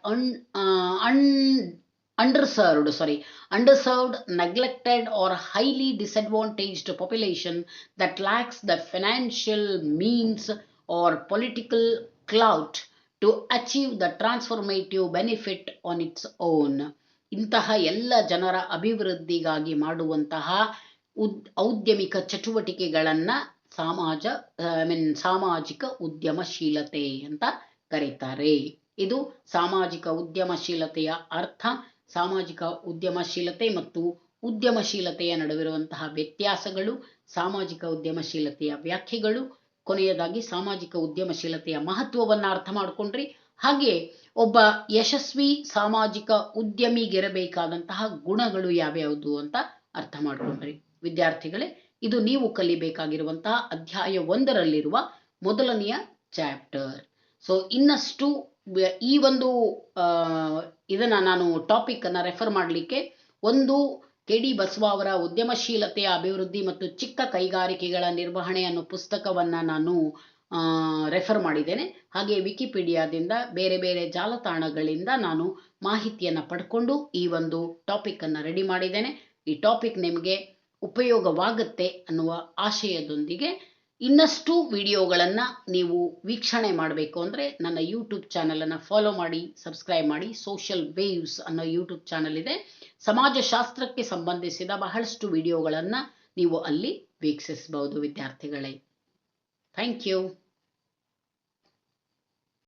underserved, neglected or highly disadvantaged population that lacks the financial means or political clout to achieve the transformative benefit on its own. ಇಂತಹ ಎಲ್ಲ ಜನರ ಅಭಿವೃದ್ಧಿಗಾಗಿ ಮಾಡುವಂತಹ ಔದ್ಯಮಿಕ ಚಟುವಟಿಕೆಗಳನ್ನ ಸಾಮಾಜಿಕ ಉದ್ಯಮಶೀಲತೆ ಅಂತ ಕರೀತಾರೆ. ಇದು ಸಾಮಾಜಿಕ ಉದ್ಯಮಶೀಲತೆಯ ಅರ್ಥ. ಸಾಮಾಜಿಕ ಉದ್ಯಮಶೀಲತೆ ಮತ್ತು ಉದ್ಯಮಶೀಲತೆಯ ನಡುವಿರುವಂತಹ ವ್ಯತ್ಯಾಸಗಳು, ಸಾಮಾಜಿಕ ಉದ್ಯಮಶೀಲತೆಯ ವ್ಯಾಖ್ಯೆಗಳು, ಕೊನೆಯದಾಗಿ ಸಾಮಾಜಿಕ ಉದ್ಯಮಶೀಲತೆಯ ಮಹತ್ವವನ್ನು ಅರ್ಥ ಮಾಡಿಕೊಂಡ್ರಿ. ಹಾಗೆ ಒಬ್ಬ ಯಶಸ್ವಿ ಸಾಮಾಜಿಕ ಉದ್ಯಮಿಗಿರಬೇಕಾದಂತಹ ಗುಣಗಳು ಯಾವ್ಯಾವುದು ಅಂತ ಅರ್ಥ ಮಾಡ್ಕೊಂಡ್ರಿ. ವಿದ್ಯಾರ್ಥಿಗಳೇ, ಇದು ನೀವು ಕಲಿಬೇಕಾಗಿರುವಂತಹ ಅಧ್ಯಾಯ 1ರಲ್ಲಿರುವ ಮೊದಲನೆಯ ಚಾಪ್ಟರ್. ಸೊ ಇನ್ನಷ್ಟು ಈ ಒಂದು ಇದನ್ನು ನಾನು ಟಾಪಿಕನ್ನು ರೆಫರ್ ಮಾಡಲಿಕ್ಕೆ ಒಂದು KD ಬಸವ ಅವರ ಉದ್ಯಮಶೀಲತೆಯ ಅಭಿವೃದ್ಧಿ ಮತ್ತು ಚಿಕ್ಕ ಕೈಗಾರಿಕೆಗಳ ನಿರ್ವಹಣೆ ಅನ್ನೋ ಪುಸ್ತಕವನ್ನು ನಾನು ರೆಫರ್ ಮಾಡಿದ್ದೇನೆ. ಹಾಗೆ ವಿಕಿಪೀಡಿಯಾದಿಂದ ಬೇರೆ ಬೇರೆ ಜಾಲತಾಣಗಳಿಂದ ನಾನು ಮಾಹಿತಿಯನ್ನು ಪಡ್ಕೊಂಡು ಈ ಒಂದು ಟಾಪಿಕನ್ನು ರೆಡಿ ಮಾಡಿದ್ದೇನೆ. ಈ ಟಾಪಿಕ್ ನಿಮಗೆ ಉಪಯೋಗವಾಗುತ್ತೆ ಅನ್ನುವ ಆಶಯದೊಂದಿಗೆ ಇನ್ನಷ್ಟು ವಿಡಿಯೋಗಳನ್ನು ನೀವು ವೀಕ್ಷಣೆ ಮಾಡಬೇಕು ಅಂದರೆ ನನ್ನ ಯೂಟ್ಯೂಬ್ ಚಾನಲನ್ನು ಫಾಲೋ ಮಾಡಿ, ಸಬ್ಸ್ಕ್ರೈಬ್ ಮಾಡಿ. ಸೋಷಿಯಲ್ ವೇವ್ಸ್ ಅನ್ನೋ ಯೂಟ್ಯೂಬ್ ಚಾನಲ್ ಇದೆ. ಸಮಾಜಶಾಸ್ತ್ರಕ್ಕೆ ಸಂಬಂಧಿಸಿದ ಬಹಳಷ್ಟು ವಿಡಿಯೋಗಳನ್ನು ನೀವು ಅಲ್ಲಿ ವೀಕ್ಷಿಸಬಹುದು ವಿದ್ಯಾರ್ಥಿಗಳೇ. Thank you.